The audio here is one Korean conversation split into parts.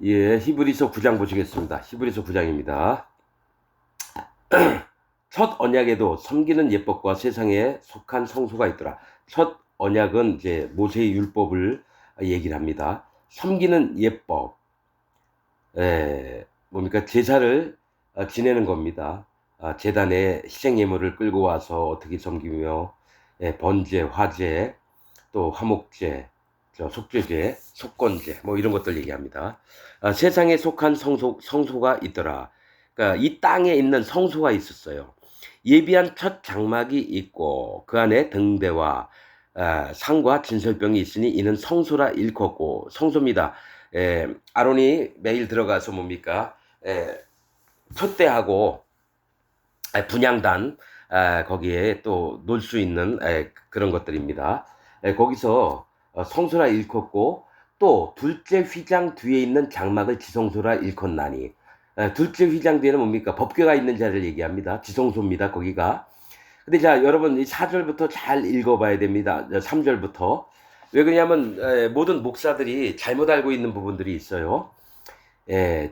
예, 히브리서 9장 보시겠습니다. 히브리서 9장입니다. 첫 언약에도 섬기는 예법과 세상에 속한 성소가 있더라. 첫 언약은 이제 모세의 율법을 얘기를 합니다. 섬기는 예법, 뭡니까? 제사를 지내는 겁니다. 제단에 희생 예물을 끌고 와서 어떻게 섬기며, 번제, 화제, 또 화목제, 속죄제, 속건제, 뭐 이런 것들 얘기합니다. 세상에 속한 성소가 있더라. 그러니까 이 땅에 있는 성소가 있었어요. 예비한 첫 장막이 있고 그 안에 등대와 상과 진설병이 있으니 이는 성소라 일컫고 성소입니다. 아론이 매일 들어가서 뭡니까? 촛대하고 분향단 거기에 또 놀 수 있는 그런 것들입니다. 거기서 성소라 일컫고 또 둘째 휘장 뒤에 있는 장막을 지성소라 일컫나니 둘째 휘장 뒤에는 뭡니까? 법궤가 있는 자리를 얘기합니다. 지성소입니다. 거기가. 근데 자 여러분 이 4절부터 잘 읽어봐야 됩니다. 3절부터. 왜 그러냐면 모든 목사들이 잘못 알고 있는 부분들이 있어요.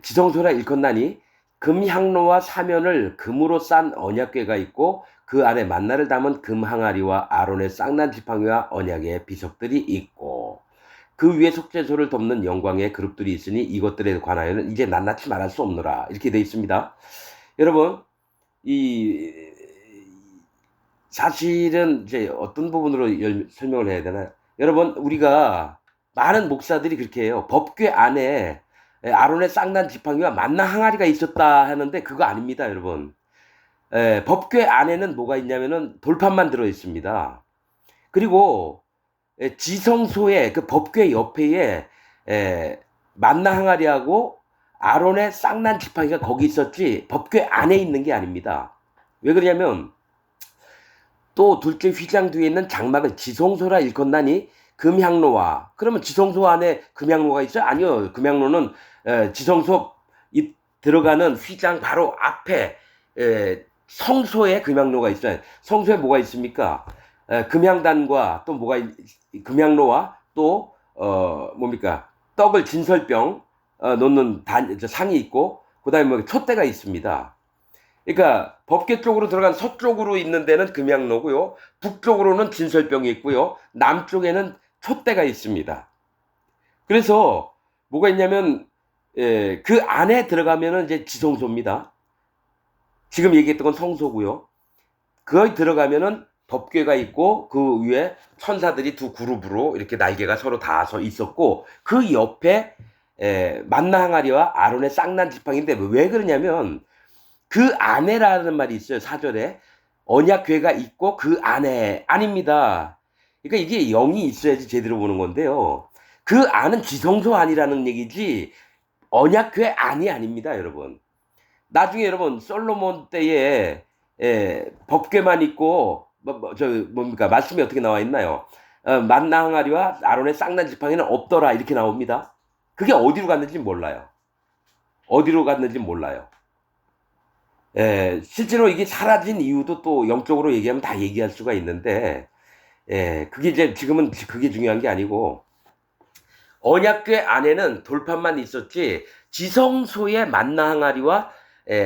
지성소라 일컫나니 금향로와 사면을 금으로 싼 언약궤가 있고 그 안에 만나를 담은 금 항아리와 아론의 쌍난 지팡이와 언약의 비석들이 있고 그 위에 속죄소를 덮는 영광의 그룹들이 있으니 이것들에 관하여는 이제 낱낱이 말할 수 없노라. 이렇게 되어 있습니다. 여러분 이 사실은 이제 어떤 부분으로 설명을 해야 되나요? 여러분 우리가 많은 목사들이 그렇게 해요. 법궤 안에 아론의 쌍난 지팡이와 만나 항아리가 있었다 하는데 그거 아닙니다, 여러분. 법궤 안에는 뭐가 있냐면은 돌판만 들어 있습니다. 그리고 지성소의 그 법궤 옆에 만나 항아리하고 아론의 쌍난 지팡이가 거기 있었지 법궤 안에 있는 게 아닙니다. 왜 그러냐면 또 둘째 휘장 뒤에 있는 장막을 지성소라 일컫나니 금향로와 그러면 지성소 안에 금향로가 있어요? 아니요. 금향로는 지성소 들어가는 휘장 바로 앞에 성소에 금향로가 있어요. 성소에 뭐가 있습니까? 금향단과 또 뭐가 금향로와 또 뭡니까? 떡을 진설병 놓는 상이 있고 그다음에 뭐 촛대가 있습니다. 그러니까 법계 쪽으로 들어간 서쪽으로 있는 데는 금양로고요. 북쪽으로는 진설병이 있고요. 남쪽에는 촛대가 있습니다. 그래서 뭐가 있냐면 그 안에 들어가면은 이제 지성소입니다. 지금 얘기했던 건 성소고요. 거기 들어가면은 법궤가 있고 그 위에 천사들이 두 그룹으로 이렇게 날개가 서로 닿아서 있었고 그 옆에 만나 항아리와 아론의 쌍난 지팡이인데 왜 그러냐면 그 안에라는 말이 있어요. 4절에 언약궤가 있고 그 안에 아닙니다. 그러니까 이게 영이 있어야지 제대로 보는 건데요. 그 안은 지성소 안이라는 얘기지 언약궤 안이 아닙니다, 여러분. 나중에 여러분 솔로몬 때에 법궤만 있고 뭡니까 말씀이 어떻게 나와 있나요? 만나 항아리와 아론의 쌍난 지팡이는 없더라 이렇게 나옵니다. 그게 어디로 갔는지 몰라요. 어디로 갔는지 몰라요. 실제로 이게 사라진 이유도 또 영적으로 얘기하면 다 얘기할 수가 있는데, 그게 이제 지금은 그게 중요한 게 아니고, 언약궤 안에는 돌판만 있었지, 지성소에 만나 항아리와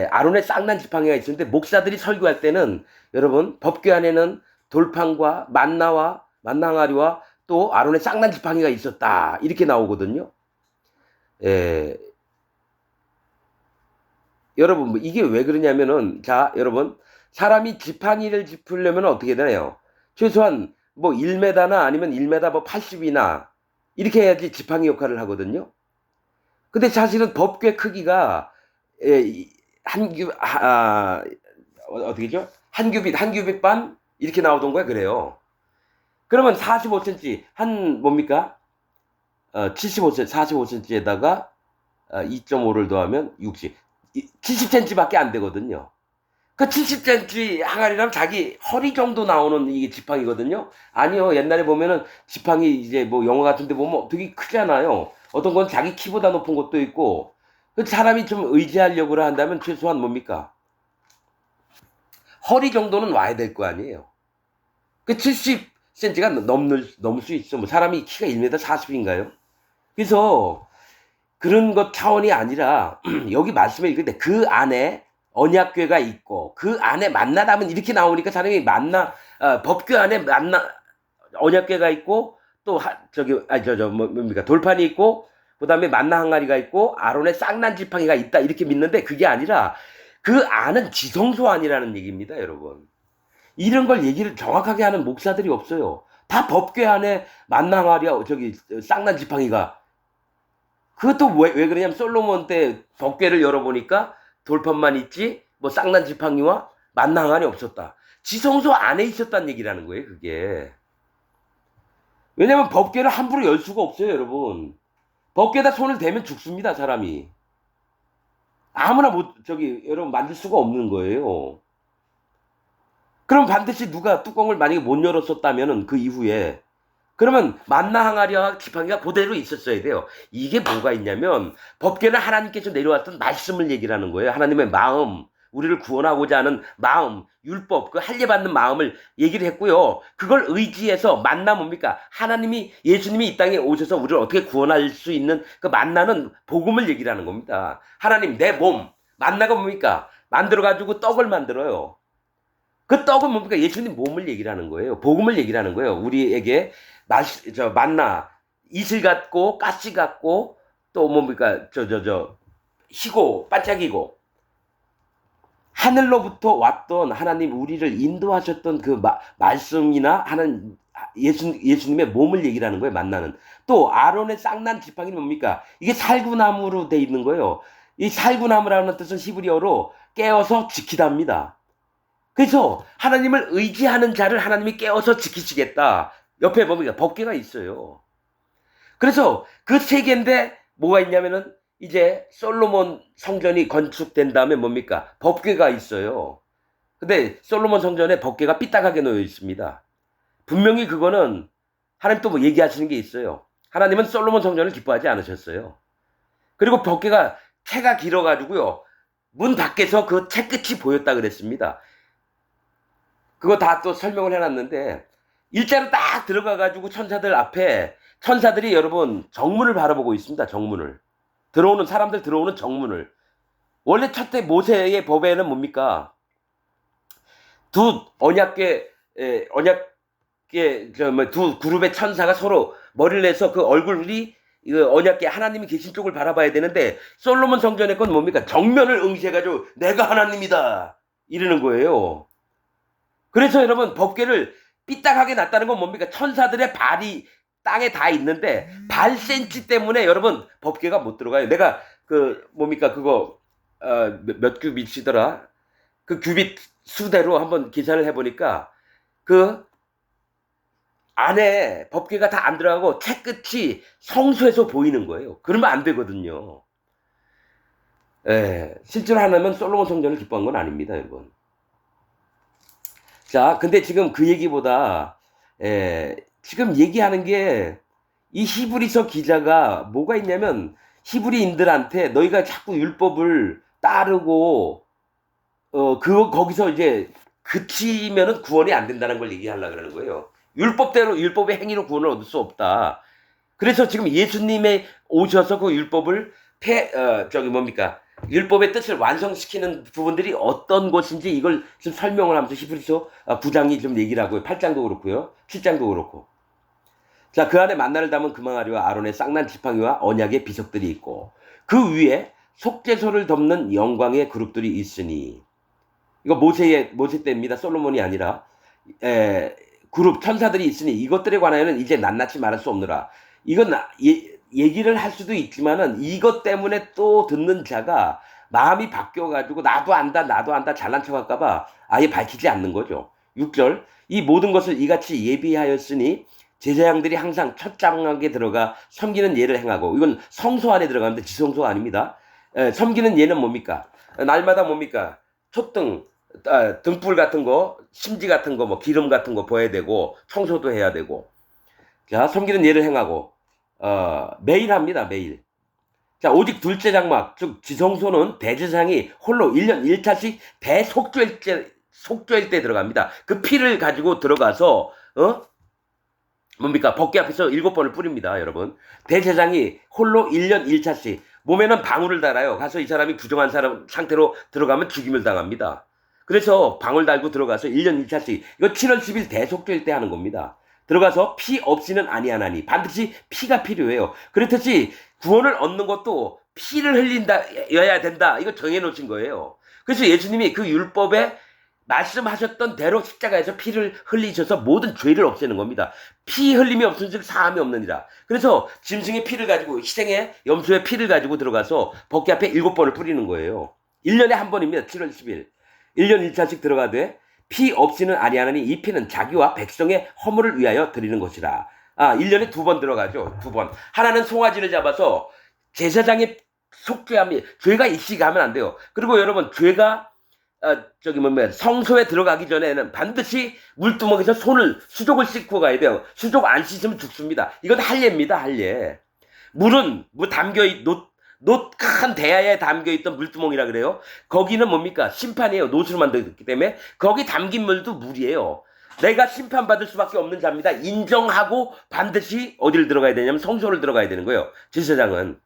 아론의 쌍난 지팡이가 있었는데, 목사들이 설교할 때는 여러분, 법궤 안에는 돌판과 만나 항아리와 또 아론의 쌍난 지팡이가 있었다. 이렇게 나오거든요. 여러분 뭐 이게 왜 그러냐면은 자 여러분 사람이 지팡이를 짚으려면 어떻게 되나요? 최소한 뭐 1m나 아니면 1m 뭐 80이나 이렇게 해야지 지팡이 역할을 하거든요. 근데 사실은 법궤 크기가 어떻게죠? 한 규빗 반 이렇게 나오던가 그래요. 그러면 45cm 한 뭡니까? 75cm 45cm에다가 2.5를 더하면 60 70cm밖에 안 되거든요. 그 70cm 항아리라면 자기 허리 정도 나오는 이게 지팡이거든요. 아니요. 옛날에 보면은 지팡이 이제 뭐 영화 같은 데 보면 되게 크잖아요. 어떤 건 자기 키보다 높은 것도 있고. 그 사람이 좀 의지하려고 한다면 최소한 뭡니까? 허리 정도는 와야 될 거 아니에요. 그 70cm가 넘을 수 있어. 뭐 사람이 키가 1m 40인가요? 그래서 그런 것 차원이 아니라 여기 말씀에 읽는데 그 안에 언약궤가 있고 그 안에 만나다면 이렇게 나오니까 사람이 법궤 안에 언약궤가 있고 또 뭡니까 돌판이 있고 그다음에 만나 항아리가 있고 아론의 쌍난 지팡이가 있다 이렇게 믿는데 그게 아니라 그 안은 지성소 아니라는 얘기입니다, 여러분. 이런 걸 얘기를 정확하게 하는 목사들이 없어요. 다 법궤 안에 만나 항아리야 쌍난 지팡이가 그것도 왜 그러냐면 솔로몬 때 법궤를 열어보니까 돌판만 있지 뭐 쌍난 지팡이와 만나 항아리 없었다. 지성소 안에 있었다는 얘기라는 거예요, 그게. 왜냐면 법궤를 함부로 열 수가 없어요, 여러분. 법궤에다 손을 대면 죽습니다, 사람이. 아무나 여러분 만들 수가 없는 거예요. 그럼 반드시 누가 뚜껑을 만약에 못 열었었다면은 그 이후에 그러면 만나 항아리와 지팡이가 그대로 있었어야 돼요. 이게 뭐가 있냐면 법궤는 하나님께서 내려왔던 말씀을 얘기를 하는 거예요. 하나님의 마음, 우리를 구원하고자 하는 마음, 율법, 그 할례받는 마음을 얘기를 했고요. 그걸 의지해서 만나 뭡니까? 예수님이 이 땅에 오셔서 우리를 어떻게 구원할 수 있는 그 만나는 복음을 얘기를 하는 겁니다. 하나님, 내 몸, 만나가 뭡니까? 만들어가지고 떡을 만들어요. 그 떡은 뭡니까? 예수님 몸을 얘기를 하는 거예요. 복음을 얘기를 하는 거예요. 우리에게 만나, 이슬 같고, 가시 같고, 또 뭡니까? 희고, 반짝이고, 하늘로부터 왔던 하나님 우리를 인도하셨던 그 말씀이나 예수님의 몸을 얘기를 하는 거예요, 만나는. 또, 아론의 쌍난 지팡이는 뭡니까? 이게 살구나무로 돼 있는 거예요. 이 살구나무라는 뜻은 히브리어로 깨어서 지키답니다. 그래서 하나님을 의지하는 자를 하나님이 깨어서 지키시겠다. 옆에 뭡니까? 법궤가 있어요. 그래서 그 세 개인데 뭐가 있냐면은 이제 솔로몬 성전이 건축된 다음에 뭡니까? 법궤가 있어요. 근데 솔로몬 성전에 법궤가 삐딱하게 놓여 있습니다. 분명히 그거는 하나님 또 뭐 얘기하시는 게 있어요. 하나님은 솔로몬 성전을 기뻐하지 않으셨어요. 그리고 법궤가 채가 길어가지고요. 문 밖에서 그 채 끝이 보였다 그랬습니다. 그거 다 또 설명을 해놨는데 일자로 딱 들어가가지고 천사들 앞에 천사들이 여러분 정문을 바라보고 있습니다. 정문을. 사람들 들어오는 정문을. 원래 첫째 모세의 법에는 뭡니까? 두 그룹의 천사가 서로 머리를 내서 그 얼굴이 언약궤 하나님이 계신 쪽을 바라봐야 되는데 솔로몬 성전의 건 뭡니까? 정면을 응시해가지고 내가 하나님이다 이러는 거예요. 그래서 여러분 법궤를 삐딱하게 놨다는 건 뭡니까? 천사들의 발이 땅에 다 있는데 발 센치 때문에 여러분 법궤가 못 들어가요. 내가 몇 규빗이더라? 그 규빗 수대로 한번 계산을 해보니까 그 안에 법궤가 다 안 들어가고 채 끝이 성소에서 보이는 거예요. 그러면 안 되거든요. 실제로 하나님은 솔로몬 성전을 기뻐한 건 아닙니다, 여러분. 자, 근데 지금 그 얘기보다, 지금 얘기하는 게, 이 히브리서 기자가 뭐가 있냐면, 히브리인들한테 너희가 자꾸 율법을 따르고, 거기서 이제 그치면은 구원이 안 된다는 걸 얘기하려고 그러는 거예요. 율법의 행위로 구원을 얻을 수 없다. 그래서 지금 예수님이 오셔서 그 율법을 율법의 뜻을 완성시키는 부분들이 어떤 것인지 이걸 좀 설명을 하면서 히브리서 9장이 좀 얘기를 하고요. 8장도 그렇고요. 7장도 그렇고. 자, 그 안에 만나를 담은 금항아리와 아론의 쌍난 지팡이와 언약의 비석들이 있고 그 위에 속죄소를 덮는 영광의 그룹들이 있으니 이거 모세 때입니다. 솔로몬이 아니라 그룹 천사들이 있으니 이것들에 관하여는 이제 낱낱이 말할 수 없느라. 이건 얘기를 할 수도 있지만은 이것 때문에 또 듣는 자가 마음이 바뀌어가지고 나도 안다 잘난 척할까봐 아예 밝히지 않는 거죠. 6절 이 모든 것을 이같이 예비하였으니 제사장들이 항상 첫 장막에 들어가 섬기는 예를 행하고 이건 성소 안에 들어가는데 지성소 아닙니다. 섬기는 예는 뭡니까? 날마다 뭡니까? 촛등, 등불 같은 거, 심지 같은 거, 뭐 기름 같은 거 보여야 되고 청소도 해야 되고 자 섬기는 예를 행하고 매일 합니다. 매일. 자, 오직 둘째 장막, 즉 지성소는 대제사장이 홀로 1년 1차씩 속죄일 때 들어갑니다. 그 피를 가지고 들어가서 뭡니까? 법궤 앞에서 7번을 뿌립니다, 여러분. 대제사장이 홀로 1년 1차씩 몸에는 방울을 달아요. 가서 이 사람이 부정한 사람 상태로 들어가면 죽임을 당합니다. 그래서 방울 달고 들어가서 1년 1차씩 이거 7월 10일 대속죄일 때 하는 겁니다. 들어가서 피 없이는 아니하나니 반드시 피가 필요해요. 그렇듯이 구원을 얻는 것도 피를 흘린다여야 된다. 이거 정해놓으신 거예요. 그래서 예수님이 그 율법에 말씀하셨던 대로 십자가에서 피를 흘리셔서 모든 죄를 없애는 겁니다. 피 흘림이 없은 즉 사함이 없느니라. 그래서 짐승의 피를 가지고 희생의 염소의 피를 가지고 들어가서 법궤 앞에 7번을 뿌리는 거예요. 1년에 한 번입니다. 7월 10일. 1년 1차씩 들어가되 피 없이는 아니하나니 이 피는 자기와 백성의 허물을 위하여 드리는 것이라. 1년에 2번 들어가죠. 2번. 하나는 송아지를 잡아서 제사장의 속죄함이 죄가 있시게 하면 안 돼요. 그리고 여러분 죄가 성소에 들어가기 전에는 반드시 물두멍에서 수족을 씻고 가야 돼요. 수족 안 씻으면 죽습니다. 이건 할례입니다, 할례. 물은 큰 대야에 담겨있던 물두멍이라 그래요. 거기는 뭡니까? 심판이에요. 노수로 만들었기 때문에. 거기 담긴 물도 물이에요. 내가 심판받을 수밖에 없는 자입니다. 인정하고 반드시 어디를 들어가야 되냐면 성소를 들어가야 되는 거예요. 제사장은.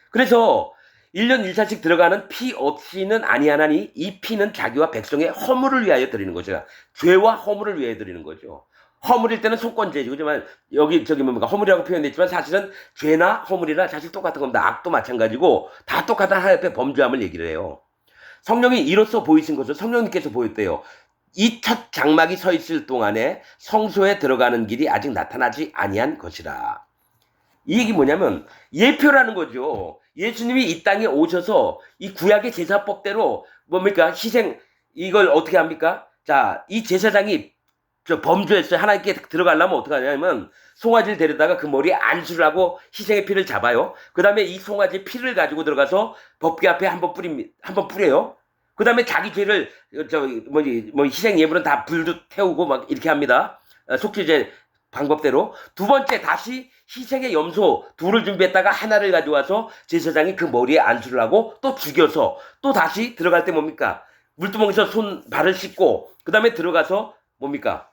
그래서 1년 1차씩 들어가는 피 없이는 아니하나니 이 피는 자기와 백성의 허물을 위하여 드리는 것이라. 죄와 허물을 위하여 드리는 거죠. 허물일 때는 속건죄죠. 그지만 여기 허물이라고 표현됐지만 사실은 죄나 허물이나 사실 똑같은 겁니다. 악도 마찬가지고 다 똑같은 하나님 앞에 범죄함을 얘기를 해요. 성령이 이로써 보이신 것을 성령님께서 보였대요. 이 첫 장막이 서 있을 동안에 성소에 들어가는 길이 아직 나타나지 아니한 것이라. 이 얘기 뭐냐면 예표라는 거죠. 예수님이 이 땅에 오셔서 이 구약의 제사법대로 뭡니까? 이걸 어떻게 합니까? 자, 이 제사장이 범죄했어요. 하나님께 들어가려면 어떻게 하냐면 송아지를 데려다가 그 머리에 안수를 하고 희생의 피를 잡아요. 그 다음에 이 송아지 피를 가지고 들어가서 법궤 앞에 한번 뿌려요. 그 다음에 자기 죄를 희생 예물은 다 불도 태우고 막 이렇게 합니다. 속죄제 방법대로. 두 번째 다시 희생의 염소 둘을 준비했다가 하나를 가져와서 제사장이 그 머리에 안수를 하고 또 죽여서 또 다시 들어갈 때 뭡니까? 물두멍에서 발을 씻고 그 다음에 들어가서 뭡니까?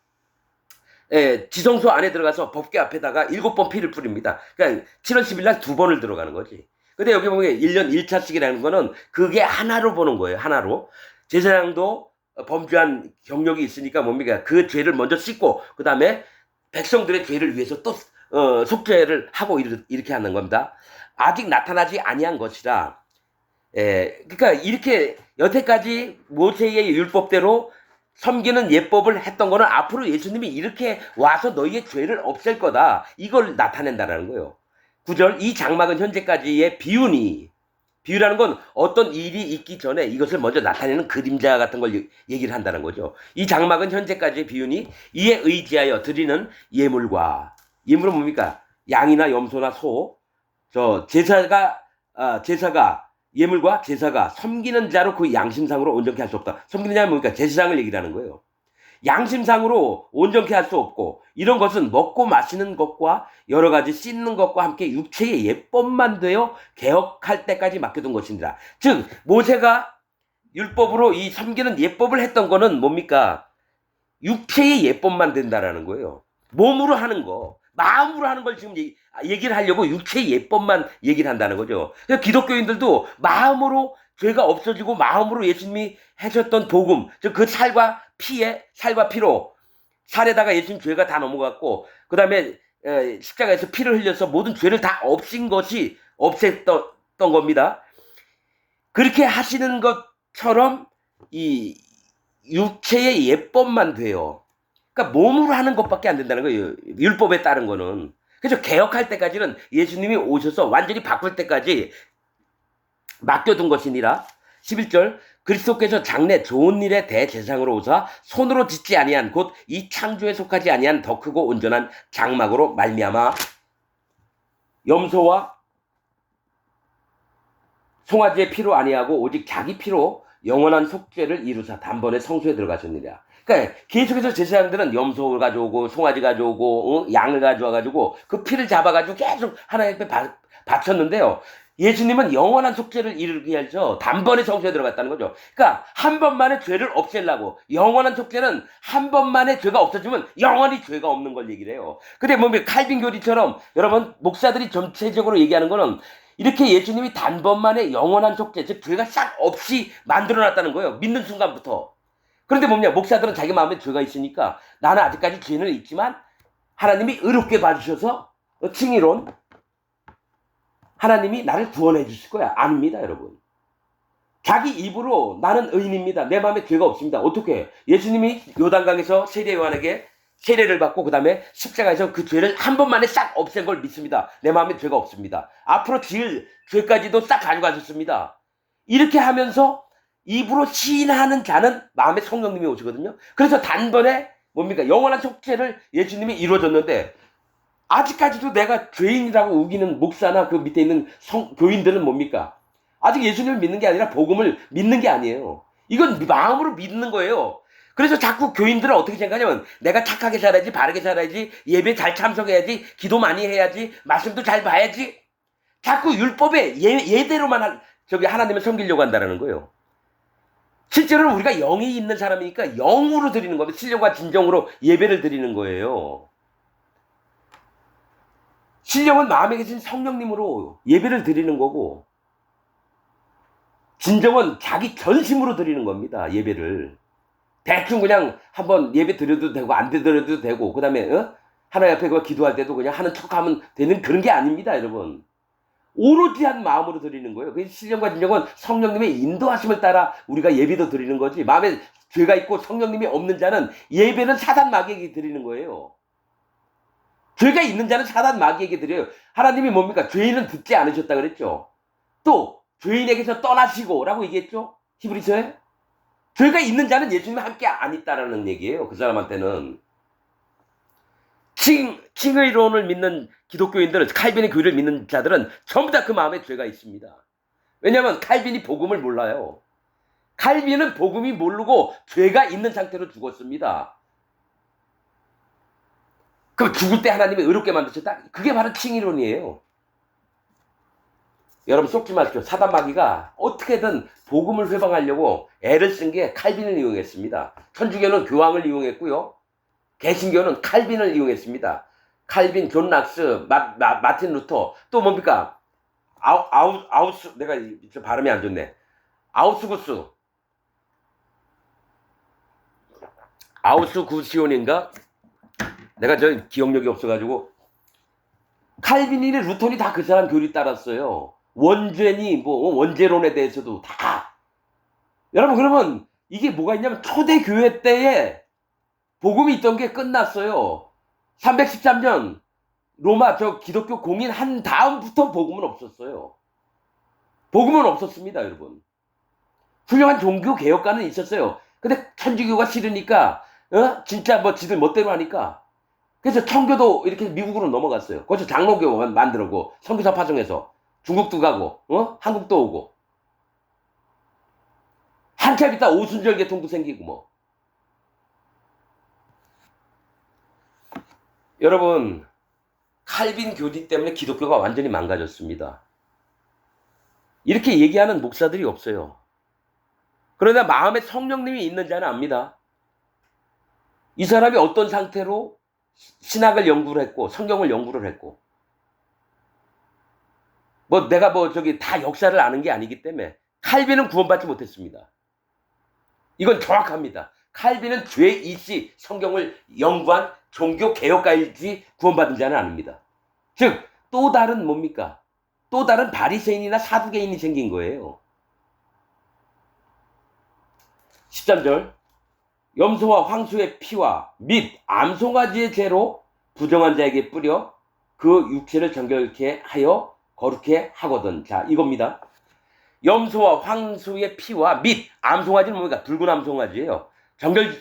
지성소 안에 들어가서 법궤 앞에다가 7번 피를 뿌립니다. 그러니까 7월 10일 날 2번을 들어가는 거지. 근데 여기 보면 1년 1차씩이라는 거는 그게 하나로 보는 거예요. 하나로. 제사장도 범죄한 경력이 있으니까 뭡니까? 그 죄를 먼저 씻고 그 다음에 백성들의 죄를 위해서 또 속죄를 하고 이렇게 하는 겁니다. 아직 나타나지 아니한 것이라. 그러니까 이렇게 여태까지 모세의 율법대로 섬기는 예법을 했던 거는 앞으로 예수님이 이렇게 와서 너희의 죄를 없앨 거다. 이걸 나타낸다는 거예요. 9절 이 장막은 현재까지의 비유라는 건 어떤 일이 있기 전에 이것을 먼저 나타내는 그림자 같은 걸 얘기를 한다는 거죠. 이 장막은 현재까지의 비유니 이에 의지하여 드리는 예물은 뭡니까? 양이나 염소나 소. 제사가 예물과 제사가 섬기는 자로 그 양심상으로 온전케 할 수 없다. 섬기는 자는 뭡니까? 제사장을 얘기를 하는 거예요. 양심상으로 온전케 할 수 없고 이런 것은 먹고 마시는 것과 여러 가지 씻는 것과 함께 육체의 예법만 되어 개혁할 때까지 맡겨둔 것입니다. 즉 모세가 율법으로 이 섬기는 예법을 했던 거는 뭡니까? 육체의 예법만 된다라는 거예요. 몸으로 하는 거, 마음으로 하는 걸 지금 얘기를 하려고 육체의 예법만 얘기를 한다는 거죠. 그러니까 기독교인들도 마음으로 죄가 없어지고 마음으로 예수님이 하셨던 복음, 즉 그 살과 피로 살에다가 예수님 죄가 다 넘어갔고 그 다음에 십자가에서 피를 흘려서 모든 죄를 다 없앤 것이 없앴던 겁니다. 그렇게 하시는 것처럼 이 육체의 예법만 돼요. 그러니까 몸으로 하는 것밖에 안 된다는 거예요. 율법에 따른 거는. 그래서 개혁할 때까지는 예수님이 오셔서 완전히 바꿀 때까지 맡겨둔 것이니라. 11절 그리스도께서 장래 좋은 일의 대제사장으로 오사 손으로 짓지 아니한 곧 이 창조에 속하지 아니한 더 크고 온전한 장막으로 말미암아 염소와 송아지의 피로 아니하고 오직 자기 피로 영원한 속죄를 이루사 단번에 성소에 들어가셨느니라. 그러니까 계속해서 제사장들은 염소를 가져오고 송아지 가져오고 양을 가져와가지고 그 피를 잡아가지고 계속 하나님 앞에 바쳤는데요. 예수님은 영원한 속죄를 이루기 위해서 단번에 성소에 들어갔다는 거죠. 그러니까 한 번만에 죄를 없애려고. 영원한 속죄는 한 번만에 죄가 없어지면 영원히 죄가 없는 걸 얘기를 해요. 근데 칼빈 교리처럼 여러분 목사들이 전체적으로 얘기하는 거는 이렇게 예수님이 단번만에 영원한 속죄, 즉 죄가 싹 없이 만들어놨다는 거예요. 믿는 순간부터. 그런데 뭐냐, 목사들은 자기 마음에 죄가 있으니까 나는 아직까지 죄는 있지만 하나님이 의롭게 봐주셔서 칭의론 하나님이 나를 구원해 주실 거야. 아닙니다, 여러분. 자기 입으로 나는 의인입니다. 내 마음에 죄가 없습니다. 어떻게? 예수님이 요단강에서 세례 요한에게 세례를 받고 그 다음에 십자가에서 그 죄를 한 번만에 싹 없앤 걸 믿습니다. 내 마음에 죄가 없습니다. 앞으로 지을 죄까지도 싹 가져가셨습니다. 이렇게 하면서 입으로 시인하는 자는 마음에 성령님이 오시거든요. 그래서 단번에 뭡니까? 영원한 속죄를 예수님이 이루어졌는데 아직까지도 내가 죄인이라고 우기는 목사나 그 밑에 있는 교인들은 뭡니까? 아직 예수님을 믿는 게 아니라 복음을 믿는 게 아니에요. 이건 마음으로 믿는 거예요. 그래서 자꾸 교인들은 어떻게 생각하냐면 내가 착하게 살아야지, 바르게 살아야지, 예배 잘 참석해야지, 기도 많이 해야지, 말씀도 잘 봐야지. 자꾸 율법의 예대로만 하나님을 섬기려고 한다는 거예요. 실제로는 우리가 영이 있는 사람이니까 영으로 드리는 겁니다. 신령과 진정으로 예배를 드리는 거예요. 신령은 마음에 계신 성령님으로 예배를 드리는 거고 진정은 자기 전심으로 드리는 겁니다. 예배를. 대충 그냥 한번 예배 드려도 되고 안 드려도 되고 그 다음에 하나님 앞에 기도할 때도 그냥 하는 척하면 되는 그런 게 아닙니다. 여러분. 오로지 한 마음으로 드리는 거예요. 그 신령과 진정은 성령님의 인도하심을 따라 우리가 예배도 드리는 거지. 마음에 죄가 있고 성령님이 없는 자는 예배는 사단 마귀에게 드리는 거예요. 죄가 있는 자는 사단 마귀에게 드려요. 하나님이 뭡니까? 죄인은 듣지 않으셨다 그랬죠. 또 죄인에게서 떠나시고 라고 얘기했죠. 히브리서에. 죄가 있는 자는 예수님과 함께 안 있다라는 얘기예요. 그 사람한테는. 칭의론을 믿는 기독교인들, 칼빈의 교리를 믿는 자들은 전부 다 그 마음에 죄가 있습니다. 왜냐하면 칼빈이 복음을 몰라요. 칼빈은 복음이 모르고 죄가 있는 상태로 죽었습니다. 그럼 죽을 때 하나님이 의롭게 만드셨다? 그게 바로 칭의론이에요. 여러분 속지 마십시오. 사단 마귀가 어떻게든 복음을 회방하려고 애를 쓴 게 칼빈을 이용했습니다. 천주교는 교황을 이용했고요. 개신교는 칼빈을 이용했습니다. 칼빈, 존 락스, 마틴 루터, 또 뭡니까? 아우스, 내가 발음이 안 좋네. 아우스구시온인가? 내가 저 기억력이 없어가지고. 칼빈이나 루턴이 다 그 사람 교리 따랐어요. 원죄니, 원죄론에 대해서도 다. 여러분, 그러면 이게 뭐가 있냐면 초대교회 때에 복음이 있던 게 끝났어요. 313년 로마 기독교 공인한 다음부터 복음은 없었어요. 복음은 없었습니다, 여러분. 훌륭한 종교 개혁가는 있었어요. 근데 천주교가 싫으니까 진짜 지들 멋대로 하니까 그래서 청교도 이렇게 미국으로 넘어갔어요. 거기서 장로교 만들고 선교사 파송해서 중국도 가고 한국도 오고 한참 있다 오순절 계통도 생기고 뭐. 여러분, 칼빈 교리 때문에 기독교가 완전히 망가졌습니다. 이렇게 얘기하는 목사들이 없어요. 그러나 마음에 성령님이 있는 자는 압니다. 이 사람이 어떤 상태로 신학을 연구를 했고 성경을 연구를 했고 내가 다 역사를 아는 게 아니기 때문에 칼빈은 구원받지 못했습니다. 이건 정확합니다. 칼빈은 죄이시 성경을 연구한 종교 개혁가일지 구원받은 자는 아닙니다. 즉 또 다른 뭡니까? 또 다른 바리새인이나 사두개인이 생긴 거예요. 13절 염소와 황소의 피와 및 암송아지의 죄로 부정한 자에게 뿌려 그 육체를 정결케 하여 거룩해 하거든. 자, 이겁니다. 염소와 황소의 피와 및 암송아지는 뭡니까? 붉은 암송아지예요.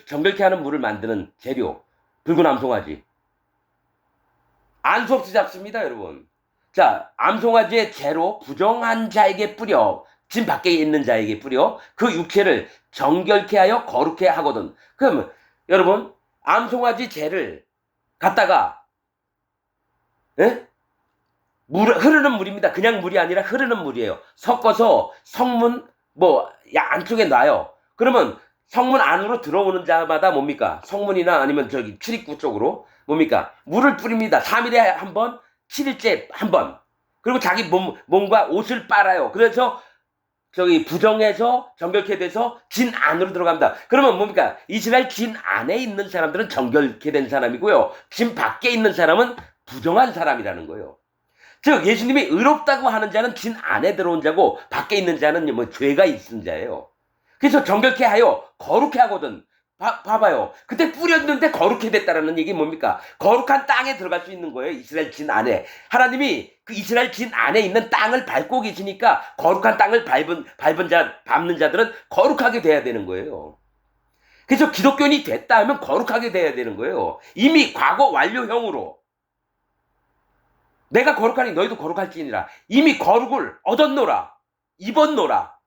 정결케 하는 물을 만드는 재료. 붉은 암송아지. 안 수 없이 잡습니다, 여러분. 자, 암송아지의 죄로 부정한 자에게 뿌려, 진 밖에 있는 자에게 뿌려 그 육체를 정결케 하여 거룩해 하거든. 그럼 여러분, 암송아지 죄를 갖다가 흐르는 물입니다. 그냥 물이 아니라 흐르는 물이에요. 섞어서 성문 안쪽에 놔요. 그러면 성문 안으로 들어오는 자마다 뭡니까? 성문이나 아니면 출입구 쪽으로 뭡니까? 물을 뿌립니다. 3일에 한 번, 7일째 한 번. 그리고 자기 몸과 옷을 빨아요. 그래서 저기 부정해서 정결케 돼서 진 안으로 들어갑니다. 그러면 뭡니까? 이스라엘 진 안에 있는 사람들은 정결케 된 사람이고요. 진 밖에 있는 사람은 부정한 사람이라는 거예요. 즉 예수님이 의롭다고 하는 자는 진 안에 들어온 자고 밖에 있는 자는 뭐 죄가 있은 자예요. 그래서 정결케 하여 거룩해 하거든. 봐봐요. 그때 뿌렸는데 거룩해 됐다라는 얘기 뭡니까? 거룩한 땅에 들어갈 수 있는 거예요. 이스라엘 진 안에. 하나님이 그 이스라엘 진 안에 있는 땅을 밟고 계시니까 거룩한 땅을 밟는 자들은 거룩하게 돼야 되는 거예요. 그래서 기독교인이 됐다 하면 거룩하게 돼야 되는 거예요. 이미 과거 완료형으로. 내가 거룩하니 너희도 거룩할지니라. 이미 거룩을 얻었노라. 입었노라.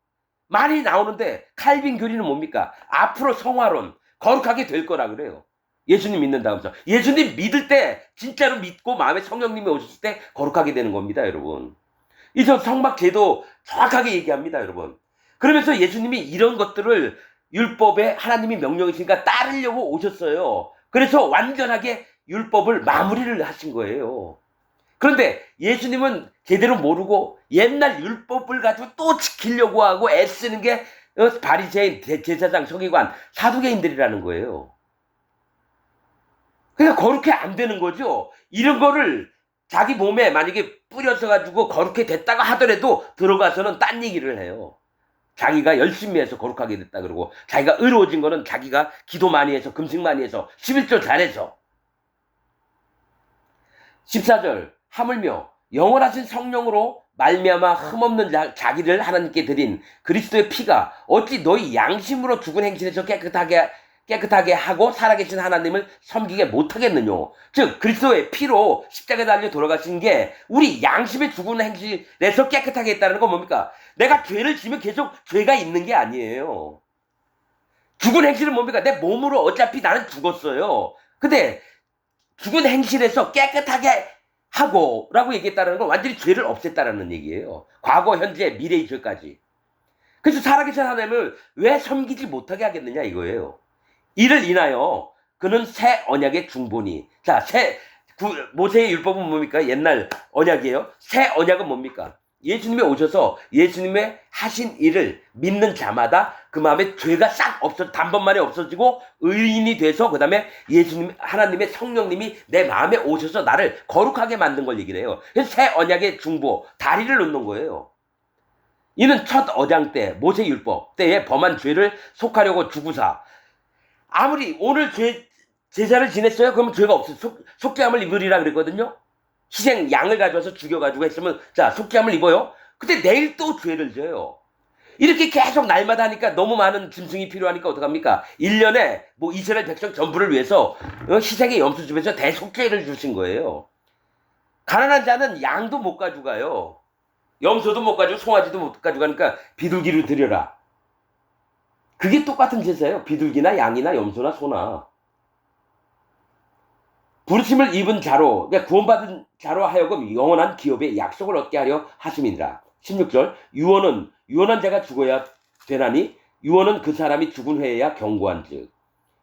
말이 나오는데 칼빈 교리는 뭡니까? 앞으로 성화론. 거룩하게 될 거라 그래요. 예수님 믿는다고 해서. 예수님 믿을 때 진짜로 믿고 마음에 성령님이 오셨을 때 거룩하게 되는 겁니다, 여러분. 이저 성막제도 정확하게 얘기합니다, 여러분. 그러면서 예수님이 이런 것들을 율법에 하나님이 명령이시니까 따르려고 오셨어요. 그래서 완전하게 율법을 마무리를 하신 거예요. 그런데 예수님은 제대로 모르고 옛날 율법을 가지고 또 지키려고 하고 애쓰는 게 바리새인, 제사장, 서기관, 사두개인들이라는 거예요. 그러니까 거룩해 안 되는 거죠. 이런 거를 자기 몸에 만약에 뿌려서 가지고 거룩해 됐다가 하더라도 들어가서는 딴 얘기를 해요. 자기가 열심히 해서 거룩하게 됐다 그러고 자기가 의로워진 거는 자기가 기도 많이 해서 금식 많이 해서 11조 잘해서 14절 하물며 영원하신 성령으로 말미암아 흠없는 자기를 하나님께 드린 그리스도의 피가 어찌 너희 양심으로 죽은 행실에서 깨끗하게 하고 살아계신 하나님을 섬기게 못하겠느냐. 즉 그리스도의 피로 십자가에 달려 돌아가신 게 우리 양심의 죽은 행실에서 깨끗하게 했다는 건 뭡니까? 내가 죄를 지면 계속 죄가 있는 게 아니에요. 죽은 행실은 뭡니까? 내 몸으로 어차피 나는 죽었어요. 근데 죽은 행실에서 깨끗하게 하고 라고 얘기했다는 건 완전히 죄를 없앴다라는 얘기예요. 과거, 현재, 미래의 죄까지. 그래서 살아계신 하나님을 왜 섬기지 못하게 하겠느냐 이거예요. 이를 인하여 그는 새 언약의 중보니. 자, 모세의 율법은 뭡니까? 옛날 언약이에요. 새 언약은 뭡니까? 예수님이 오셔서 예수님의 하신 일을 믿는 자마다 그 마음에 죄가 싹 단번만에 없어지고 의인이 돼서 그 다음에 예수님, 하나님의 성령님이 내 마음에 오셔서 나를 거룩하게 만든 걸 얘기를 해요. 그래서 새 언약의 중보, 다리를 놓는 거예요. 이는 첫 언약 때, 모세 율법 때에 범한 죄를 속하려고 주구사. 아무리 오늘 제사를 지냈어요? 그러면 죄가 없어요. 속죄함을 입으리라 그랬거든요. 희생 양을 가져와서 죽여가지고 했으면 자 속죄함을 입어요. 근데 내일 또 죄를 져요. 이렇게 계속 날마다 하니까 너무 많은 짐승이 필요하니까 어떡합니까? 1년에 뭐 이스라엘 백성 전부를 위해서 희생의 염소집에서 대속죄를 주신 거예요. 가난한 자는 양도 못 가져가요. 염소도 못 가지고 송아지도 못 가져가니까 비둘기를 드려라. 그게 똑같은 제사예요. 비둘기나 양이나 염소나 소나. 부르심을 입은 자로, 그러니까 구원받은 자로 하여금 영원한 기업의 약속을 얻게 하려 하심이니라. 16절 유언한 자가 죽어야 되나니 유언은 그 사람이 죽은 후에야 경고한즉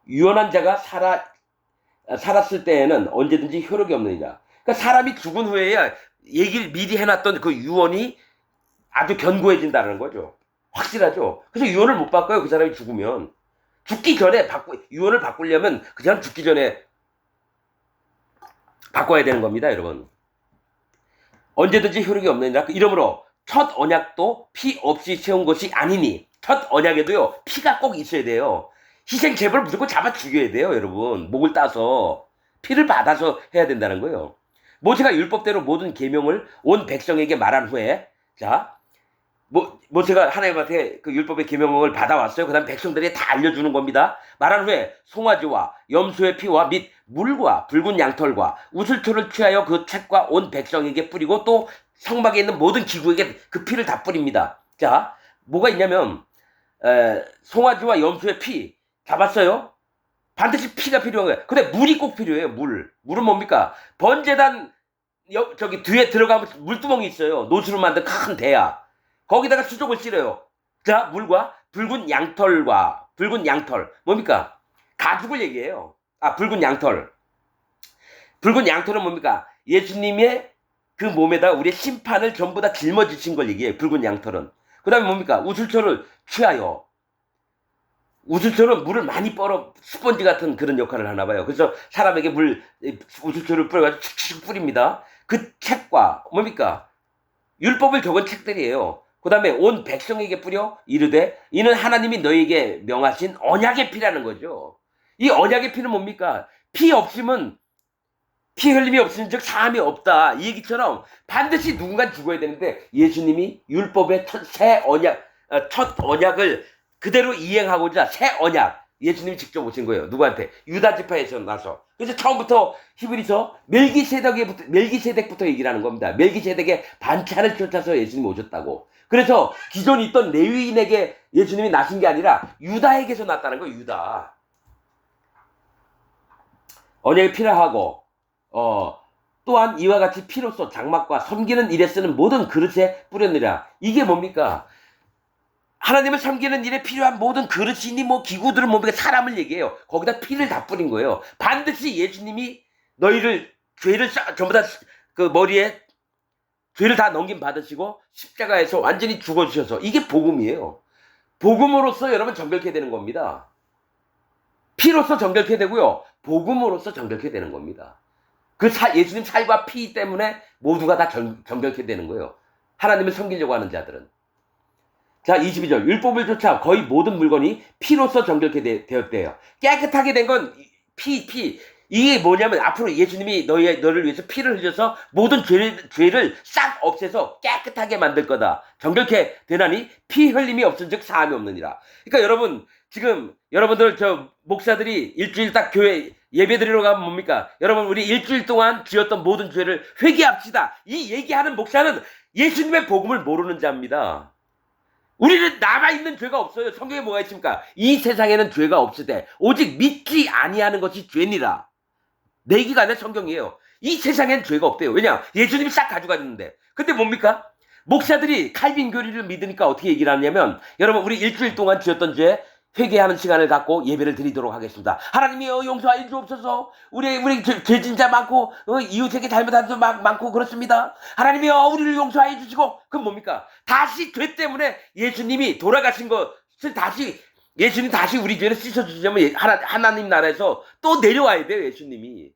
유언한 자가 살았을 때에는 언제든지 효력이 없느니라. 그러니까 사람이 죽은 후에야 얘기를 미리 해놨던 그 유언이 아주 견고해진다는 거죠. 확실하죠. 그래서 유언을 못 바꿔요. 그 사람이 죽으면. 죽기 전에 유언을 바꾸려면 그 사람 죽기 전에 바꿔야 되는 겁니다, 여러분. 언제든지 효력이 없느니라. 이러므로 첫 언약도 피 없이 세운 것이 아니니 첫 언약에도요 피가 꼭 있어야 돼요. 희생 제물을 무조건 잡아 죽여야 돼요, 여러분. 목을 따서 피를 받아서 해야 된다는 거예요. 모세가 율법대로 모든 계명을 온 백성에게 말한 후에 자 모세가 하나님한테 그 율법의 계명을 받아왔어요. 그 다음 백성들이 다 알려주는 겁니다. 말한 후에 송아지와 염소의 피와 및 물과 붉은 양털과 우슬초를 취하여 그 책과 온 백성에게 뿌리고 또 성막에 있는 모든 기구에게 그 피를 다 뿌립니다. 자, 뭐가 있냐면 송아지와 염소의 피 잡았어요. 반드시 피가 필요한 거예요. 근데 물이 꼭 필요해요. 물은 뭡니까? 번제단 저기 뒤에 들어가면 물두멍이 있어요. 노수로 만든 큰 대야. 거기다가 수족을 실어요. 자, 물과 붉은 양털 뭡니까? 가죽을 얘기해요. 붉은 양털은 뭡니까? 예수님의 그 몸에다 우리의 심판을 전부 다 짊어지신 걸 얘기해요. 붉은 양털은. 그 다음에 뭡니까? 우슬초를 취하여. 우슬초는 물을 많이 뻘어 스펀지 같은 그런 역할을 하나 봐요. 그래서 사람에게 우슬초를 뿌려가지고 칙칙 뿌립니다. 그 책과 뭡니까? 율법을 적은 책들이에요. 그 다음에 온 백성에게 뿌려 이르되 이는 하나님이 너에게 명하신 언약의 피라는 거죠. 이 언약의 피는 뭡니까? 피 없으면 피 흘림이 없으면 즉 사함이 없다. 이 얘기처럼 반드시 누군가 죽어야 되는데 예수님이 율법의 첫 언약을 그대로 이행하고자 새 언약 예수님이 직접 오신 거예요. 누구한테? 유다 지파에서 나서. 그래서 처음부터 히브리서 멜기세덱부터 얘기를 하는 겁니다. 멜기세덱의 반차를 쫓아서 예수님이 오셨다고. 그래서 기존 있던 레위인에게 예수님이 나신 게 아니라 유다에게서 났다는 거예요. 유다. 언약이 필요하고 또한 이와 같이 피로써 장막과 섬기는 일에 쓰는 모든 그릇에 뿌렸느라. 이게 뭡니까? 하나님을 섬기는 일에 필요한 모든 그릇이니 뭐 기구들은 뭡니까? 사람을 얘기해요. 거기다 피를 다 뿌린 거예요. 반드시 예수님이 너희를 죄를 전부 다 그 머리에 죄를 다 넘김 받으시고 십자가에서 완전히 죽어주셔서 이게 복음이에요. 복음으로써 여러분 정결케 되는 겁니다. 피로써 정결케 되고요. 복음으로써 정결케 되는 겁니다. 예수님 살과 피 때문에 모두가 다 정결케 되는 거예요. 하나님을 섬기려고 하는 자들은. 자, 22절. 율법을 쫓아 거의 모든 물건이 피로써 정결케 되었대요. 깨끗하게 된 건 피. 이게 뭐냐면 앞으로 예수님이 너를 위해서 피를 흘려서 모든 죄를 싹 없애서 깨끗하게 만들 거다. 정결케 되나니 피 흘림이 없은 즉 사함이 없느니라. 그러니까 여러분 지금 여러분들 목사들이 일주일 딱 교회 예배 드리러 가면 뭡니까? 여러분 우리 일주일 동안 지었던 모든 죄를 회개합시다. 이 얘기하는 목사는 예수님의 복음을 모르는 자입니다. 우리는 남아있는 죄가 없어요. 성경에 뭐가 있습니까? 이 세상에는 죄가 없으되 오직 믿지 아니하는 것이 죄니라. 내 얘기가 아니라 성경이에요. 이 세상엔 죄가 없대요. 왜냐? 예수님이 싹 가져가셨는데. 근데 뭡니까? 목사들이 칼빈 교리를 믿으니까 어떻게 얘기를 하냐면 여러분 우리 일주일 동안 지었던 죄 회개하는 시간을 갖고 예배를 드리도록 하겠습니다. 하나님이여 용서하여 주옵소서. 우리 죄진자 많고 이웃에게 잘못한 자 많고 그렇습니다. 하나님이여 우리를 용서하여 주시고. 그럼 뭡니까? 다시 죄 때문에 예수님이 돌아가신 것을 예수님 다시 우리 죄를 씻어주시려면 하나님 나라에서 또 내려와야 돼요. 예수님이.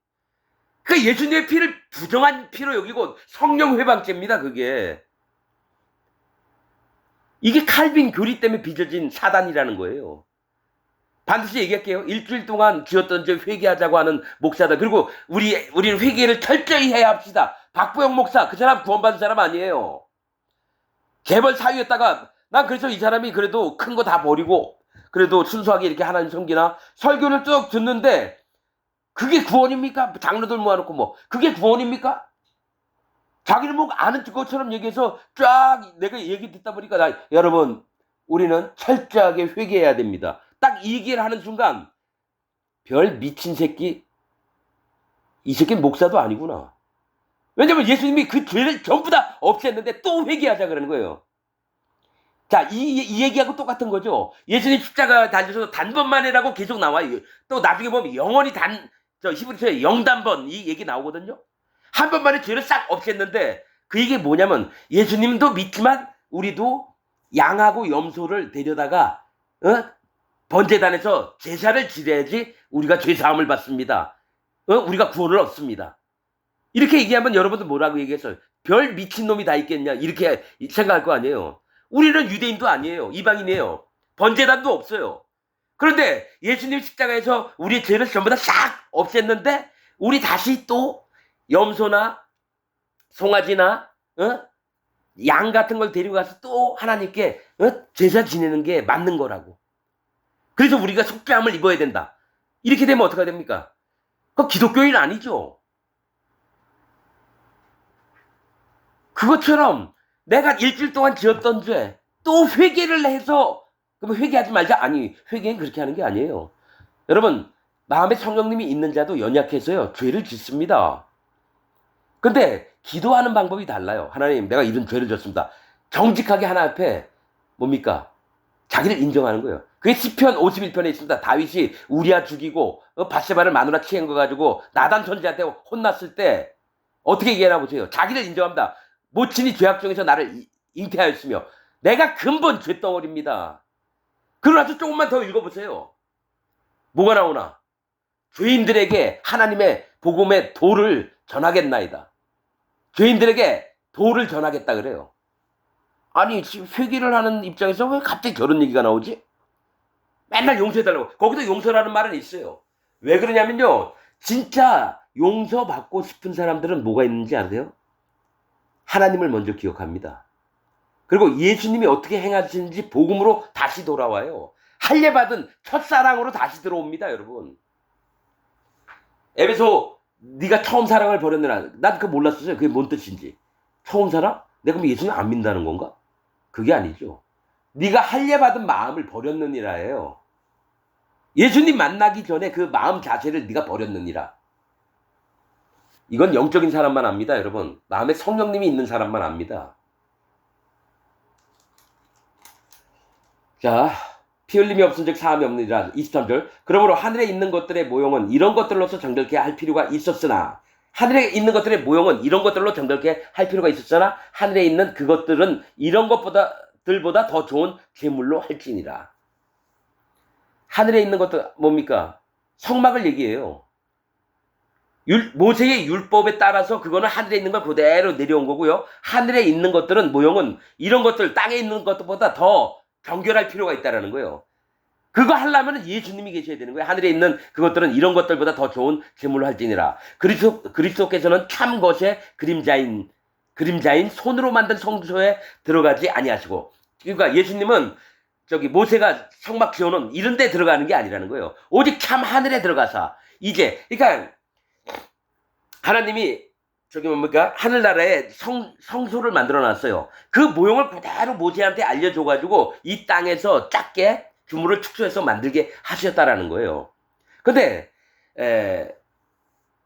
그러니까 예수님의 피를 부정한 피로 여기고 성령 회방죄입니다. 그게. 이게 칼빈 교리 때문에 빚어진 사단이라는 거예요. 반드시 얘기할게요. 일주일 동안 지었던 죄 회개하자고 하는 목사들. 그리고 우리는 회개를 철저히 해야 합시다. 박보영 목사, 그 사람 구원받은 사람 아니에요. 개벌 사위였다가 난 그래서 이 사람이 그래도 큰 거 다 버리고 그래도 순수하게 이렇게 하나님 섬기나 설교를 쭉 듣는데 그게 구원입니까? 장로들 모아놓고 뭐 그게 구원입니까? 자기를 뭐 아는 것처럼 얘기해서 쫙 내가 얘기 듣다 보니까 여러분 우리는 철저하게 회개해야 됩니다. 딱 이 얘기를 하는 순간 별 미친 새끼 이 새끼는 목사도 아니구나. 왜냐면 예수님이 그 죄를 전부 다 없앴는데 또 회개하자 그러는 거예요. 자, 이 얘기하고 똑같은 거죠. 예수님 십자가 달려서 단번만이라고 계속 나와요. 또 나중에 보면 영원히 히브리서에 영단번 이 얘기 나오거든요. 한 번만에 죄를 싹 없앴는데 그 얘기 뭐냐면 예수님도 믿지만 우리도 양하고 염소를 데려다가 번제단에서 제사를 지내야지 우리가 죄사함을 받습니다. 우리가 구원을 얻습니다. 이렇게 얘기하면 여러분들 뭐라고 얘기했어요? 별 미친놈이 다 있겠냐 이렇게 생각할 거 아니에요. 우리는 유대인도 아니에요. 이방인이에요. 번제단도 없어요. 그런데 예수님 십자가에서 우리의 죄를 전부 다 싹 없앴는데 우리 다시 또 염소나 송아지나 양 같은 걸 데리고 가서 또 하나님께 제사 지내는 게 맞는 거라고. 그래서 우리가 속죄함을 입어야 된다. 이렇게 되면 어떻게 됩니까? 그거 기독교인 아니죠. 그것처럼 내가 일주일 동안 지었던 죄 또 회개를 해서 그럼 회개하지 말자. 아니 회개는 그렇게 하는 게 아니에요. 여러분 마음에 성령님이 있는 자도 연약해서요 죄를 짓습니다. 근데 기도하는 방법이 달라요. 하나님 내가 이런 죄를 졌습니다. 정직하게 하나님 앞에 뭡니까? 자기를 인정하는 거예요. 그게 시편 51편에 있습니다. 다윗이 우리아 죽이고 바세바를 마누라 취한 거 가지고 나단 선지한테 혼났을 때 어떻게 얘기하나 보세요. 자기를 인정합니다. 모친이 죄악 중에서 나를 잉태하였으며 내가 근본 죄덩어리입니다. 그러나서 조금만 더 읽어보세요. 뭐가 나오나? 죄인들에게 하나님의 복음의 도를 전하겠나이다. 죄인들에게 도를 전하겠다 그래요. 아니 회개를 하는 입장에서 왜 갑자기 저런 얘기가 나오지? 맨날 용서해달라고. 거기도 용서라는 말은 있어요. 왜 그러냐면요. 진짜 용서받고 싶은 사람들은 뭐가 있는지 아세요? 하나님을 먼저 기억합니다. 그리고 예수님이 어떻게 행하시는지 복음으로 다시 돌아와요. 할례받은 첫사랑으로 다시 들어옵니다, 여러분. 에베소 네가 처음 사랑을 버렸느라. 난 그거 몰랐었어요. 그게 뭔 뜻인지. 처음 사랑? 내가 그럼 예수님 안 믿는다는 건가? 그게 아니죠. 네가 할례받은 마음을 버렸느니라예요. 예수님 만나기 전에 그 마음 자체를 네가 버렸느니라. 이건 영적인 사람만 압니다, 여러분. 마음에 성령님이 있는 사람만 압니다. 자, 피 흘림이 없은즉 사함이 없느니라. 23절. 그러므로 하늘에 있는 것들의 모형은 이런 것들로서 정결케 할 필요가 있었으나 하늘에 있는 것들의 모형은 이런 것들로 정결케 할 필요가 있었으나 하늘에 있는 그것들은 이런 것들보다 더 좋은 제물로 할지니라. 하늘에 있는 것들 뭡니까? 성막을 얘기해요. 모세의 율법에 따라서 그거는 하늘에 있는 걸 그대로 내려온 거고요. 하늘에 있는 것들은 모형은 이런 것들 땅에 있는 것보다 더 정결할 필요가 있다라는 거예요. 그거 하려면 예수님이 계셔야 되는 거예요. 하늘에 있는 그것들은 이런 것들보다 더 좋은 제물로 할지니라. 그리스도께서는 참 것의 그림자인 손으로 만든 성소에 들어가지 아니하시고. 그러니까 예수님은 모세가 성막 지어놓은 이런 데 들어가는 게 아니라는 거예요. 오직 참 하늘에 들어가서 그러니까 하나님이 하늘나라에 성소를 만들어 놨어요. 그 모형을 그대로 모세한테 알려줘가지고 이 땅에서 작게 규모를 축소해서 만들게 하셨다라는 거예요. 근데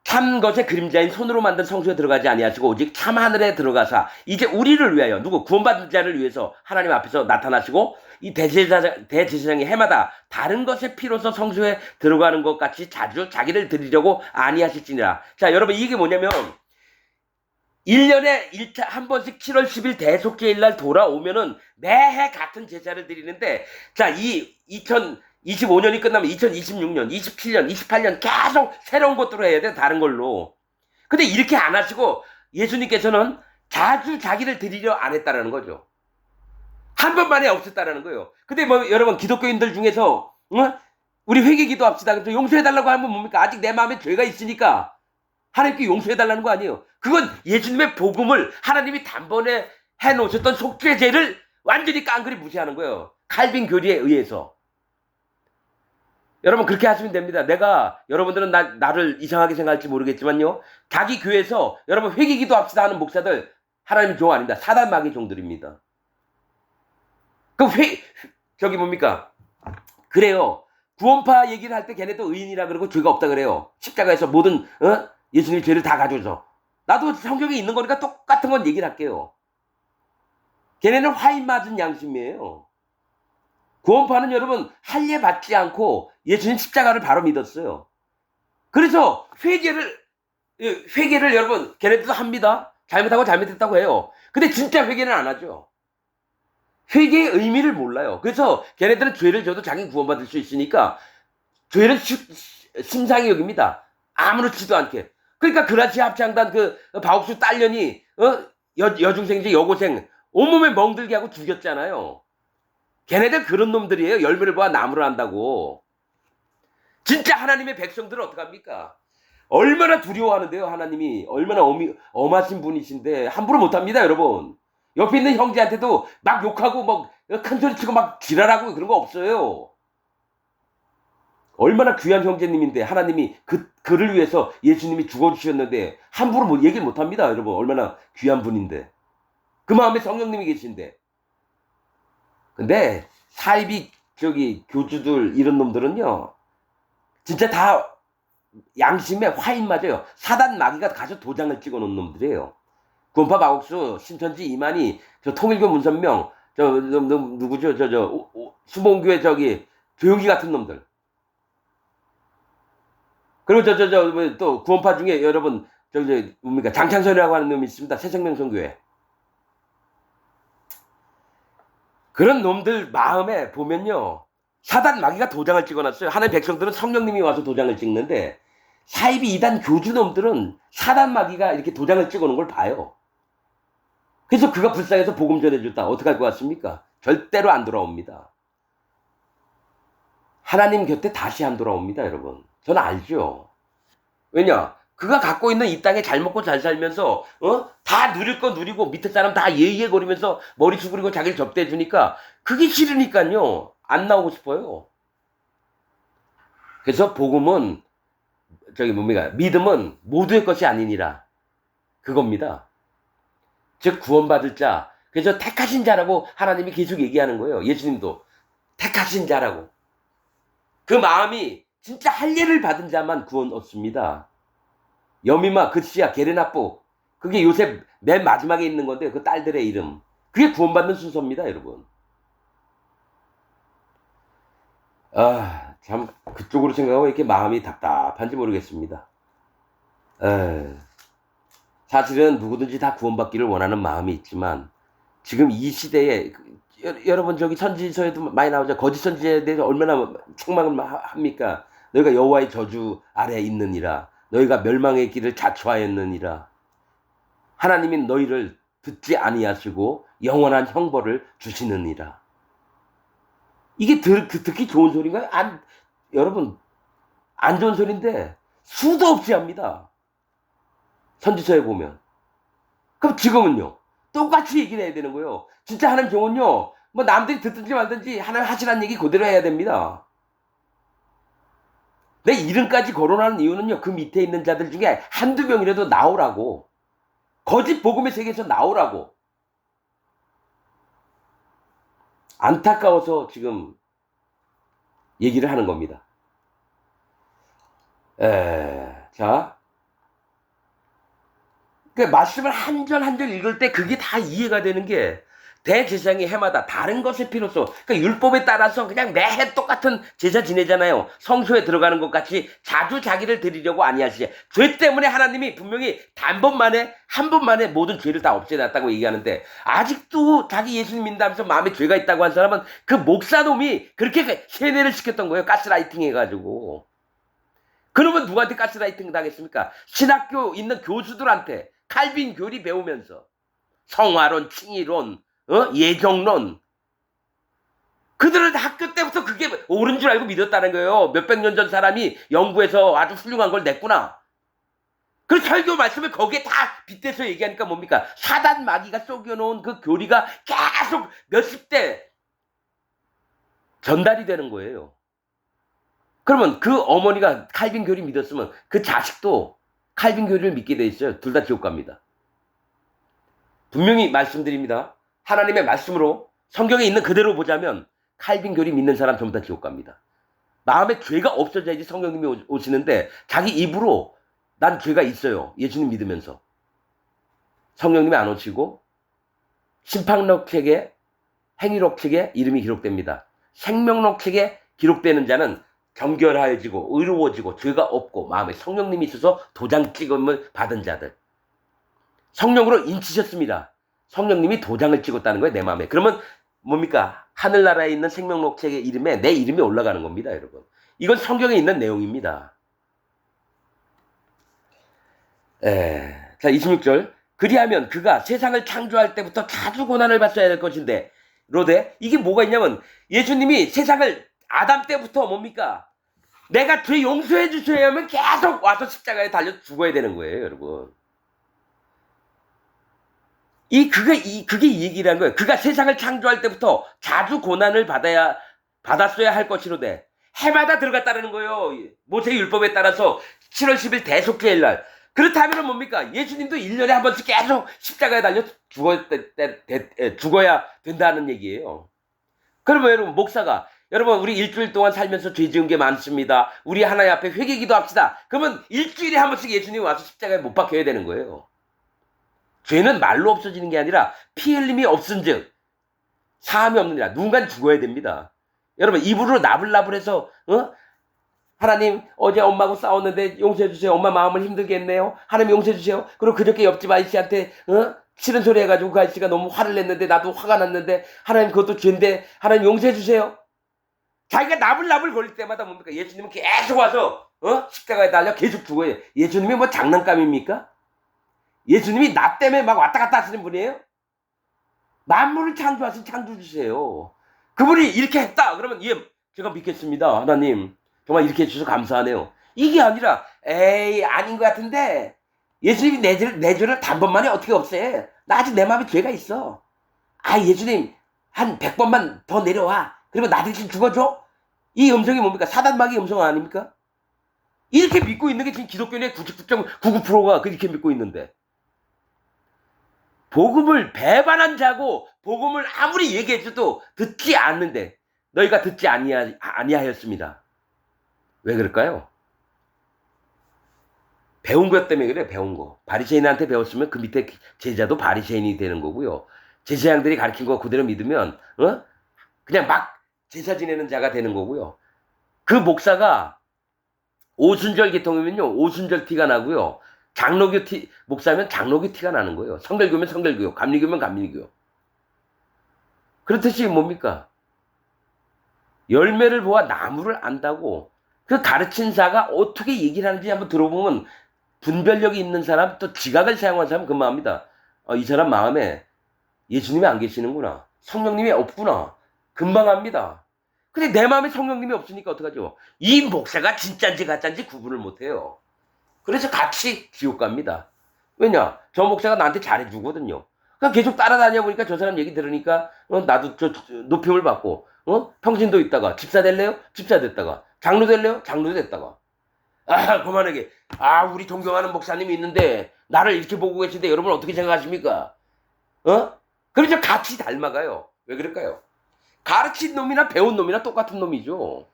참 것의 그림자인 손으로 만든 성소에 들어가지 아니하시고 오직 참 하늘에 들어가사 이제 우리를 위하여 구원받은 자를 위해서 하나님 앞에서 나타나시고 이 대제사장이 해마다 다른 것의 피로서 성소에 들어가는 것 같이 자주 자기를 드리려고 아니하실지니라. 자, 여러분 이게 뭐냐면 1년에 한 번씩 7월 10일 대속죄일 날 돌아오면은 매해 같은 제사를 드리는데, 자, 2025년이 끝나면 2026년, 27년, 28년 계속 새로운 것들로 해야 돼, 다른 걸로. 근데 이렇게 안 하시고 예수님께서는 자주 자기를 드리려 안 했다라는 거죠. 한 번만에 없었다라는 거예요. 근데 여러분 기독교인들 중에서 우리 회개 기도합시다. 그래서 용서해달라고 하면 뭡니까? 아직 내 마음에 죄가 있으니까 하나님께 용서해달라는 거 아니에요. 그건 예수님의 복음을 하나님이 단번에 해놓으셨던 속죄제를 완전히 깡그리 무시하는 거예요. 칼빈 교리에 의해서. 여러분 그렇게 하시면 됩니다. 여러분들은 나를 이상하게 생각할지 모르겠지만요. 자기 교회에서 여러분 회개 기도합시다 하는 목사들 하나님 종 아닙니다. 사단 마귀 종들입니다. 뭡니까? 그래요. 구원파 얘기를 할 때 걔네도 의인이라 그러고 죄가 없다 그래요. 십자가에서 모든 예수님의 죄를 다 가져서. 나도 성경에 있는 거니까 똑같은 건 얘기를 할게요. 걔네는 화인 맞은 양심이에요. 구원파는 여러분 할례 받지 않고 예수님 십자가를 바로 믿었어요. 그래서 회개를 여러분 걔네들도 합니다. 잘못하고 잘못했다고 해요. 근데 진짜 회개는 안 하죠. 회개의 의미를 몰라요. 그래서 걔네들은 죄를 져도 자기 구원받을 수 있으니까 죄를 심상히 여깁니다. 아무렇지도 않게. 그러니까 그라치 합창단 바옥수 딸년이 여중생인지 여고생 온몸에 멍들게 하고 죽였잖아요. 걔네들 그런 놈들이에요. 열매를 보아 나무를 안다고. 진짜 하나님의 백성들은 어떡합니까? 얼마나 두려워하는데요. 하나님이 얼마나 엄하신 분이신데 함부로 못합니다. 여러분. 옆에 있는 형제한테도 막 욕하고 막 큰소리 치고 막 지랄하고 그런 거 없어요. 얼마나 귀한 형제님인데 하나님이 그를 위해서 예수님이 죽어주셨는데 함부로 얘기를 못합니다. 여러분 얼마나 귀한 분인데 그 마음에 성령님이 계신데. 근데 사이비 교주들 이런 놈들은요 진짜 다 양심에 화인 맞아요. 사단 마귀가 가서 도장을 찍어놓은 놈들이에요. 구원파 마곡수, 신천지 이만희, 통일교 문선명, 누구죠? 수봉교회 조용기 같은 놈들. 그리고 또 구원파 중에 여러분 뭡니까, 장창선이라고 하는 놈이 있습니다. 새생명선교회. 그런 놈들 마음에 보면요, 사단 마귀가 도장을 찍어놨어요. 하나님의 백성들은 성령님이 와서 도장을 찍는데, 사이비 이단 교주 놈들은 사단 마귀가 이렇게 도장을 찍어놓은 걸 봐요. 그래서 그가 불쌍해서 복음 전해줬다. 어떻게 할 것 같습니까? 절대로 안 돌아옵니다. 하나님 곁에 다시 안 돌아옵니다, 여러분. 저는 알죠. 왜냐? 그가 갖고 있는 이 땅에 잘 먹고 잘 살면서 다 누릴 거 누리고 밑에 사람 다 예예거리면서 머리 수그리고 자기를 접대해 주니까 그게 싫으니까요. 안 나오고 싶어요. 그래서 복음은 믿음은 모두의 것이 아니니라. 그겁니다. 즉 구원받을 자. 그래서 택하신 자라고 하나님이 계속 얘기하는 거예요. 예수님도 택하신 자라고. 그 마음이 진짜 할례를 받은 자만 구원 얻습니다. 여미마, 그시야, 게르나뿌, 그게 요새 맨 마지막에 있는 건데 그 딸들의 이름, 그게 구원받는 순서입니다, 여러분. 참 그쪽으로 생각하고 이렇게 마음이 답답한지 모르겠습니다. 사실은 누구든지 다 구원받기를 원하는 마음이 있지만 지금 이 시대에 여러분 저기 선지서에도 많이 나오죠. 거짓 선지자에 대해서 얼마나 책망을 합니까? 너희가 여호와의 저주 아래에 있느니라. 너희가 멸망의 길을 자초하였느니라. 하나님이 너희를 듣지 아니하시고 영원한 형벌을 주시느니라. 이게 듣기 좋은 소리인가요? 여러분, 안 좋은 소리인데 수도 없이 합니다. 선지서에 보면. 그럼 지금은요, 똑같이 얘기를 해야 되는 거예요. 진짜 하나님 종은요, 뭐 남들이 듣든지 말든지 하나님 하시라는 얘기 그대로 해야 됩니다. 내 이름까지 거론하는 이유는요, 그 밑에 있는 자들 중에 한두 명이라도 나오라고. 거짓 복음의 세계에서 나오라고. 안타까워서 지금 얘기를 하는 겁니다. 자. 그 말씀을 한 절 한 절 읽을 때 그게 다 이해가 되는 게, 대제사장이 해마다 다른 것의 필요성, 그러니까 율법에 따라서 그냥 매해 똑같은 제사 지내잖아요. 성소에 들어가는 것 같이 자주 자기를 드리려고 아니하시지. 죄 때문에 하나님이 분명히 한 번만에 모든 죄를 다 없애놨다고 얘기하는데, 아직도 자기 예수님 믿는다면서 마음에 죄가 있다고 한 사람은 그 목사놈이 그렇게 세뇌를 시켰던 거예요. 가스라이팅 해가지고. 그러면 누구한테 가스라이팅 당했습니까? 신학교 있는 교수들한테 칼빈 교리 배우면서 성화론, 칭의론, 예정론, 그들은 학교 때부터 그게 옳은 줄 알고 믿었다는 거예요. 몇백 년 전 사람이 연구해서 아주 훌륭한 걸 냈구나. 그 설교 말씀을 거기에 다 빗대서 얘기하니까 뭡니까? 사단 마귀가 속여놓은 그 교리가 계속 몇십 대 전달이 되는 거예요. 그러면 그 어머니가 칼빈 교리 믿었으면 그 자식도 칼빈 교리를 믿게 돼 있어요. 둘 다 지옥 갑니다. 분명히 말씀드립니다. 하나님의 말씀으로 성경에 있는 그대로 보자면 칼빈 교리 믿는 사람 전부 다 지옥 갑니다. 마음에 죄가 없어져야지 성령님이 오시는데 자기 입으로 난 죄가 있어요. 예수님 믿으면서. 성령님이 안 오시고 심판록 책에, 행위록 책에 이름이 기록됩니다. 생명록 책에 기록되는 자는 정결하여지고 의로워지고 죄가 없고 마음에 성령님이 있어서 도장 찍음을 받은 자들. 성령으로 인치셨습니다. 성령님이 도장을 찍었다는 거예요, 내 마음에. 그러면 뭡니까? 하늘나라에 있는 생명록 책의 이름에 내 이름이 올라가는 겁니다, 여러분. 이건 성경에 있는 내용입니다. 자, 26절. 그리하면 그가 세상을 창조할 때부터 자주 고난을 받아야 될 것인데, 로데, 이게 뭐가 있냐면 예수님이 세상을 아담 때부터 뭡니까? 내가 죄 용서해 주셔야 하면 계속 와서 십자가에 달려 죽어야 되는 거예요, 여러분. 그게 이 얘기라는 거예요. 그가 세상을 창조할 때부터 자주 고난을 받았어야 할 것이로되, 해마다 들어갔다는 거예요. 모세의 율법에 따라서 7월 10일 대속죄일 날. 그렇다면 뭡니까? 예수님도 1년에 한 번씩 계속 십자가에 달려 죽어야 된다는 얘기예요. 그러면 여러분, 목사가, 여러분, 우리 일주일 동안 살면서 죄 지은 게 많습니다. 우리 하나님 앞에 회개기도 합시다. 그러면 일주일에 한 번씩 예수님이 와서 십자가에 못 박혀야 되는 거예요. 죄는 말로 없어지는 게 아니라 피 흘림이 없은즉 사함이 없느니라. 누군가는 죽어야 됩니다. 여러분, 입으로 나불나불해서 하나님 어제 엄마하고 싸웠는데 용서해 주세요. 엄마 마음을 힘들게 했네요. 하나님 용서해 주세요. 그리고 그저께 옆집 아저씨한테 싫은 소리 해가지고 그 아저씨가 너무 화를 냈는데 나도 화가 났는데 하나님 그것도 죄인데 하나님 용서해 주세요. 자기가 나불나불 걸릴 때마다 뭡니까? 예수님은 계속 와서 십자가에 달려 계속 죽어요. 예수님이 뭐 장난감입니까? 예수님이 나 때문에 막 왔다 갔다 하시는 분이에요? 만물을 창조하신 창조주세요. 그분이 이렇게 했다 그러면 예 제가 믿겠습니다. 하나님 정말 이렇게 해주셔서 감사하네요. 이게 아니라 에이 아닌 것 같은데 예수님이 내 죄를 단번만에 어떻게 없애? 나 아직 내 마음에 죄가 있어. 아 예수님 한 100번만 더 내려와. 그리고 나 대신 죽어줘? 이 음성이 뭡니까? 사단마귀 음성 아닙니까? 이렇게 믿고 있는 게 지금 기독교의 99.99%가 그렇게 믿고 있는데 복음을 배반한 자고 복음을 아무리 얘기해줘도 듣지 않는데 너희가 듣지 아니하였습니다. 왜 그럴까요? 배운 것 때문에 그래. 배운 거. 바리새인한테 배웠으면 그 밑에 제자도 바리새인이 되는 거고요. 제사장들이 가르친 거 그대로 믿으면 그냥 막 제사 지내는 자가 되는 거고요. 그 목사가 오순절 계통이면요 오순절 티가 나고요. 장로교 목사면 장로교 티가 나는 거예요. 성결교면 성결교, 감리교면 감리교. 그렇듯이 뭡니까? 열매를 보아 나무를 안다고 그 가르친 자가 어떻게 얘기를 하는지 한번 들어보면 분별력이 있는 사람 또 지각을 사용한 사람 금방합니다. 이 사람 마음에 예수님이 안 계시는구나. 성령님이 없구나. 금방 합니다. 근데 내 마음에 성령님이 없으니까 어떡하죠? 이 목사가 진짜인지 가짜인지 구분을 못해요. 그래서 같이 지옥 갑니다. 왜냐? 저 목사가 나한테 잘해주거든요. 그러니까 계속 따라다녀 보니까 저 사람 얘기 들으니까 나도 저 높임을 받고 평신도 있다가 집사 될래요? 집사 됐다가 장로 될래요? 장로 됐다가 그만하게 우리 존경하는 목사님이 있는데 나를 이렇게 보고 계신데 여러분 어떻게 생각하십니까? 그래서 같이 닮아가요. 왜 그럴까요? 가르친 놈이나 배운 놈이나 똑같은 놈이죠.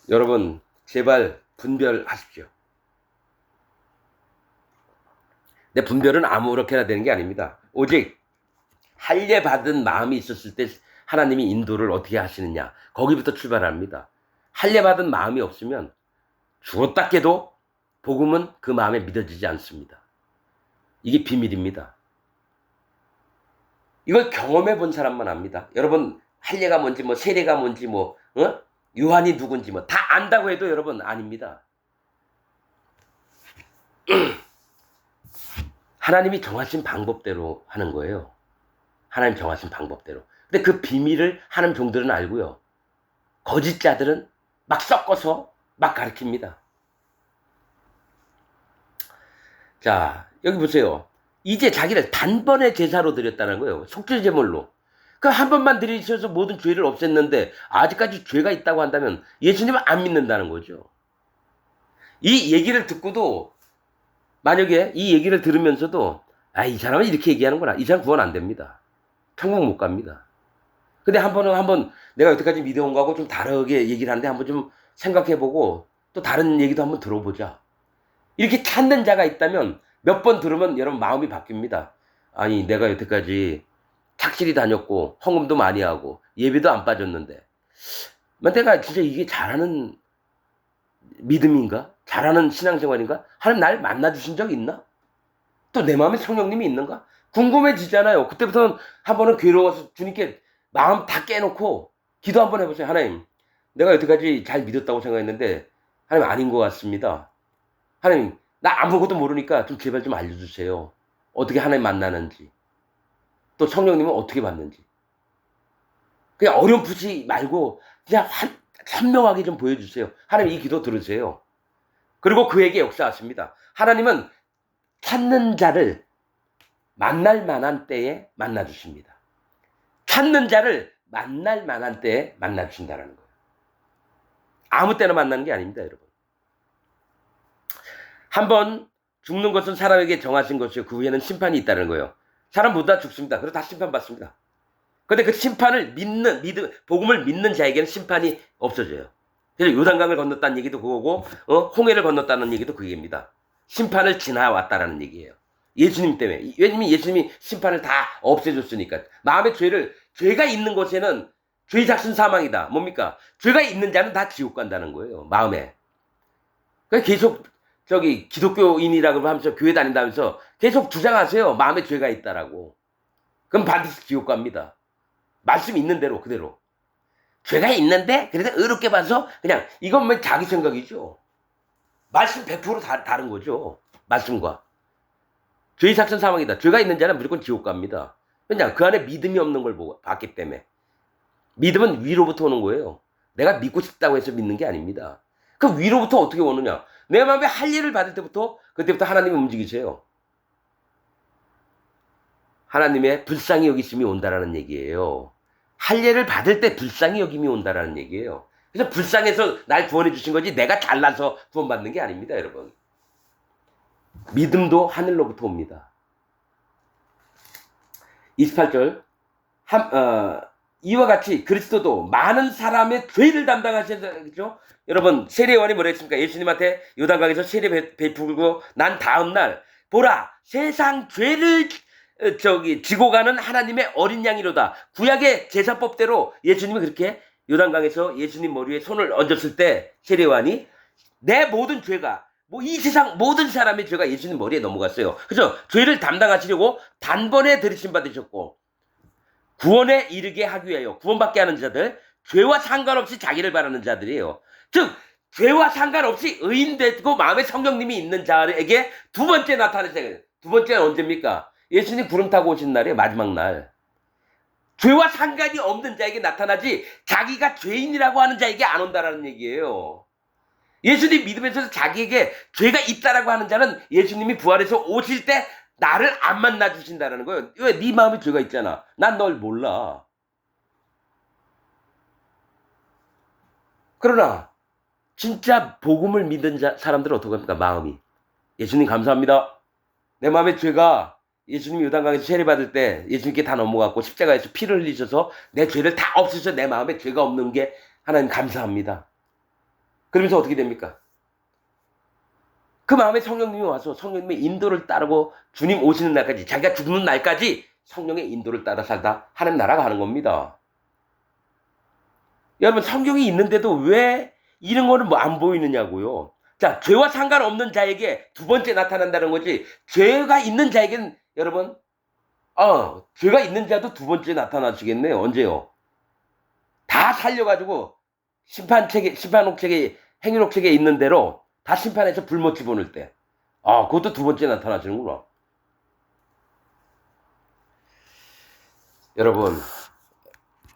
여러분 제발 분별하십시오. 근데 분별은 아무렇게나 되는 게 아닙니다. 오직 할례 받은 마음이 있었을 때 하나님이 인도를 어떻게 하시느냐 거기부터 출발합니다. 할례 받은 마음이 없으면 죽었다 깨도 복음은 그 마음에 믿어지지 않습니다. 이게 비밀입니다. 이걸 경험해 본 사람만 압니다. 여러분 할례가 뭔지 뭐 세례가 뭔지 뭐 요한이 누군지 뭐 다 안다고 해도 여러분 아닙니다. 하나님이 정하신 방법대로 하는 거예요. 하나님 정하신 방법대로. 근데 그 비밀을 하는 종들은 알고요. 거짓자들은 막 섞어서 막 가르칩니다. 자, 여기 보세요. 이제 자기를 단번에 제사로 드렸다는 거예요. 속죄제물로. 그 한 번만 드리셔서 모든 죄를 없앴는데 아직까지 죄가 있다고 한다면 예수님은 안 믿는다는 거죠. 이 얘기를 듣고도 만약에 이 얘기를 들으면서도 이 사람은 이렇게 얘기하는구나. 이 사람 구원 안 됩니다. 천국 못 갑니다. 근데 한번 내가 여태까지 믿어온 거하고 좀 다르게 얘기를 하는데 한번 좀 생각해보고 또 다른 얘기도 한번 들어보자. 이렇게 찾는 자가 있다면 몇 번 들으면 여러분 마음이 바뀝니다. 아니 내가 여태까지 착실히 다녔고 헌금도 많이 하고 예배도 안 빠졌는데 내가 진짜 이게 잘하는 믿음인가? 잘하는 신앙생활인가? 하나님 날 만나주신 적 있나? 또 내 마음에 성령님이 있는가? 궁금해지잖아요. 그때부터는 한 번은 괴로워서 주님께 마음 다 깨놓고 기도 한번 해보세요. 하나님 내가 여태까지 잘 믿었다고 생각했는데 하나님 아닌 것 같습니다. 하나님 나 아무것도 모르니까 좀 제발 좀 알려주세요. 어떻게 하나님 만나는지 또 성령님은 어떻게 받는지 그냥 어렴풋이 말고 그냥 선명하게 좀 보여주세요. 하나님 이 기도 들으세요. 그리고 그에게 역사하십니다. 하나님은 찾는 자를 만날 만한 때에 만나주십니다. 찾는 자를 만날 만한 때에 만나주신다는 거예요. 아무 때나 만나는 게 아닙니다, 여러분. 한번 죽는 것은 사람에게 정하신 것이요. 그 후에는 심판이 있다는 거예요. 사람 모두 다 죽습니다. 그리고 다 심판받습니다. 그런데 그 심판을 복음을 믿는 자에게는 심판이 없어져요. 그래서 요단강을 건넜다는 얘기도 그거고, 홍해를 건넜다는 얘기도 그게입니다. 심판을 지나왔다라는 얘기예요. 예수님 때문에. 왜냐면 예수님이 심판을 다 없애줬으니까. 마음의 죄를 죄가 있는 곳에는 죄의 삭은 사망이다. 뭡니까? 죄가 있는 자는 다 지옥 간다는 거예요. 마음에. 그러니까 계속 기독교인이라고 하면서 교회 다닌다면서 계속 주장하세요. 마음에 죄가 있다라고. 그럼 반드시 지옥 갑니다. 말씀 있는 대로 그대로. 죄가 있는데 그래서 의롭게 봐서 그냥 이건 뭐 자기 생각이죠. 말씀 100% 다른 거죠. 말씀과. 죄의 삭은 사망이다. 죄가 있는 자는 무조건 지옥 갑니다. 그냥 그 안에 믿음이 없는 걸 봤기 때문에. 믿음은 위로부터 오는 거예요. 내가 믿고 싶다고 해서 믿는 게 아닙니다. 그 위로부터 어떻게 오느냐? 내 마음에 할 일을 받을 때부터 그때부터 하나님이 움직이세요. 하나님의 불쌍히 여기심이 온다라는 얘기예요. 할 일을 받을 때 불쌍히 여김이 온다라는 얘기예요. 그래서 불쌍해서 날 구원해 주신 거지 내가 잘나서 구원받는 게 아닙니다, 여러분. 믿음도 하늘로부터 옵니다. 28절 이와 같이 그리스도도 많은 사람의 죄를 담당하셨죠. 여러분 세례요한이 뭐라 했습니까? 예수님한테 요단강에서 세례 베풀고 난 다음 날 보라 세상 죄를 지고 가는 하나님의 어린 양이로다. 구약의 제사법대로 예수님이 그렇게 요단강에서 예수님 머리에 손을 얹었을 때 세례요한이 내 모든 죄가 이 세상 모든 사람의 죄가 예수님 머리에 넘어갔어요. 그래서 죄를 담당하시려고 단번에 들이심 받으셨고 구원에 이르게 하기 위하여 구원받게 하는 자들, 죄와 상관없이 자기를 바라는 자들이에요. 즉 죄와 상관없이 의인되고 마음에 성령님이 있는 자에게 두 번째 나타나세요. 두 번째는 언제입니까? 예수님 구름 타고 오신 날이에요. 마지막 날. 죄와 상관이 없는 자에게 나타나지 자기가 죄인이라고 하는 자에게 안 온다라는 얘기예요. 예수님 믿으면서 자기에게 죄가 있다라고 하는 자는 예수님이 부활해서 오실 때 나를 안 만나 주신다라는 거예요. 왜? 네 마음에 죄가 있잖아. 난 널 몰라. 그러나 진짜 복음을 믿은 사람들은 어떻게 합니까? 마음이. 예수님 감사합니다. 내 마음에 죄가 예수님 요단강에서 세례받을 때 예수님께 다 넘어갔고 십자가에서 피를 흘리셔서 내 죄를 다 없애셔서 내 마음에 죄가 없는 게 하나님 감사합니다. 그러면서 어떻게 됩니까? 그 마음에 성령님이 와서 성령님의 인도를 따르고 주님 오시는 날까지 자기가 죽는 날까지 성령의 인도를 따라 살다 하나님 나라가 하는 겁니다. 여러분 성경이 있는데도 왜 이런 거는 뭐 안 보이느냐고요. 자, 죄와 상관없는 자에게 두 번째 나타난다는 거지. 죄가 있는 자에게는 여러분 죄가 있는 자도 두 번째 나타나시겠네요. 언제요? 다 살려가지고 심판록 책에 행위록 책에 있는 대로 다 심판해서 불못 집어넣을 때. 그것도 두 번째 나타나시는구나. 여러분,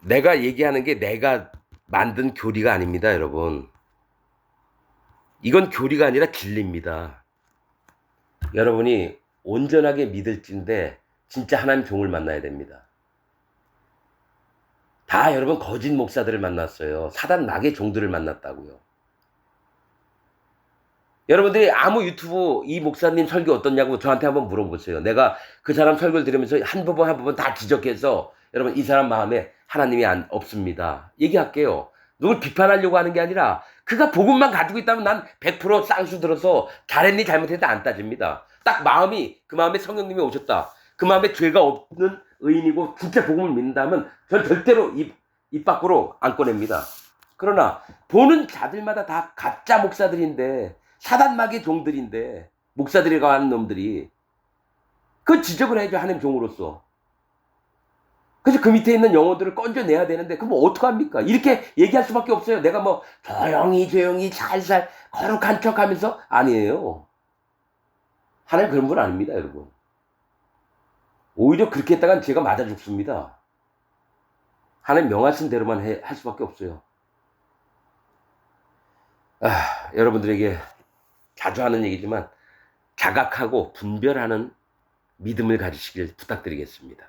내가 얘기하는 게 내가 만든 교리가 아닙니다, 여러분. 이건 교리가 아니라 진리입니다. 여러분이 온전하게 믿을진데 진짜 하나님 종을 만나야 됩니다. 다 여러분 거짓 목사들을 만났어요. 사단 마귀의 종들을 만났다고요. 여러분들이 아무 유튜브 이 목사님 설교 어떻냐고 저한테 한번 물어보세요. 내가 그 사람 설교를 들으면서 한 부분 한 부분 다 지적해서 여러분 이 사람 마음에 하나님이 없습니다. 얘기할게요. 누굴 비판하려고 하는 게 아니라 그가 복음만 가지고 있다면 난 100% 쌍수 들어서 잘했니 잘못했니 안 따집니다. 딱 그 마음에 성령님이 오셨다. 그 마음에 죄가 없는 의인이고 진짜 복음을 믿는다면 전 절대로 입 밖으로 안 꺼냅니다. 그러나 보는 자들마다 다 가짜 목사들인데 사단 마귀의 종들인데 목사들이라고 하는 놈들이 그 지적을 해야죠. 하나님 종으로서. 그래서 그 밑에 있는 영혼들을 건져내야 되는데 그럼 어떡합니까? 이렇게 얘기할 수밖에 없어요. 내가 뭐 조용히 살살 거룩한 척하면서 아니에요. 하나님 그런 분 아닙니다, 여러분. 오히려 그렇게 했다간 제가 맞아 죽습니다. 하나님 명하신 대로만 할 수밖에 없어요. 여러분들에게 자주 하는 얘기지만 자각하고 분별하는 믿음을 가지시길 부탁드리겠습니다.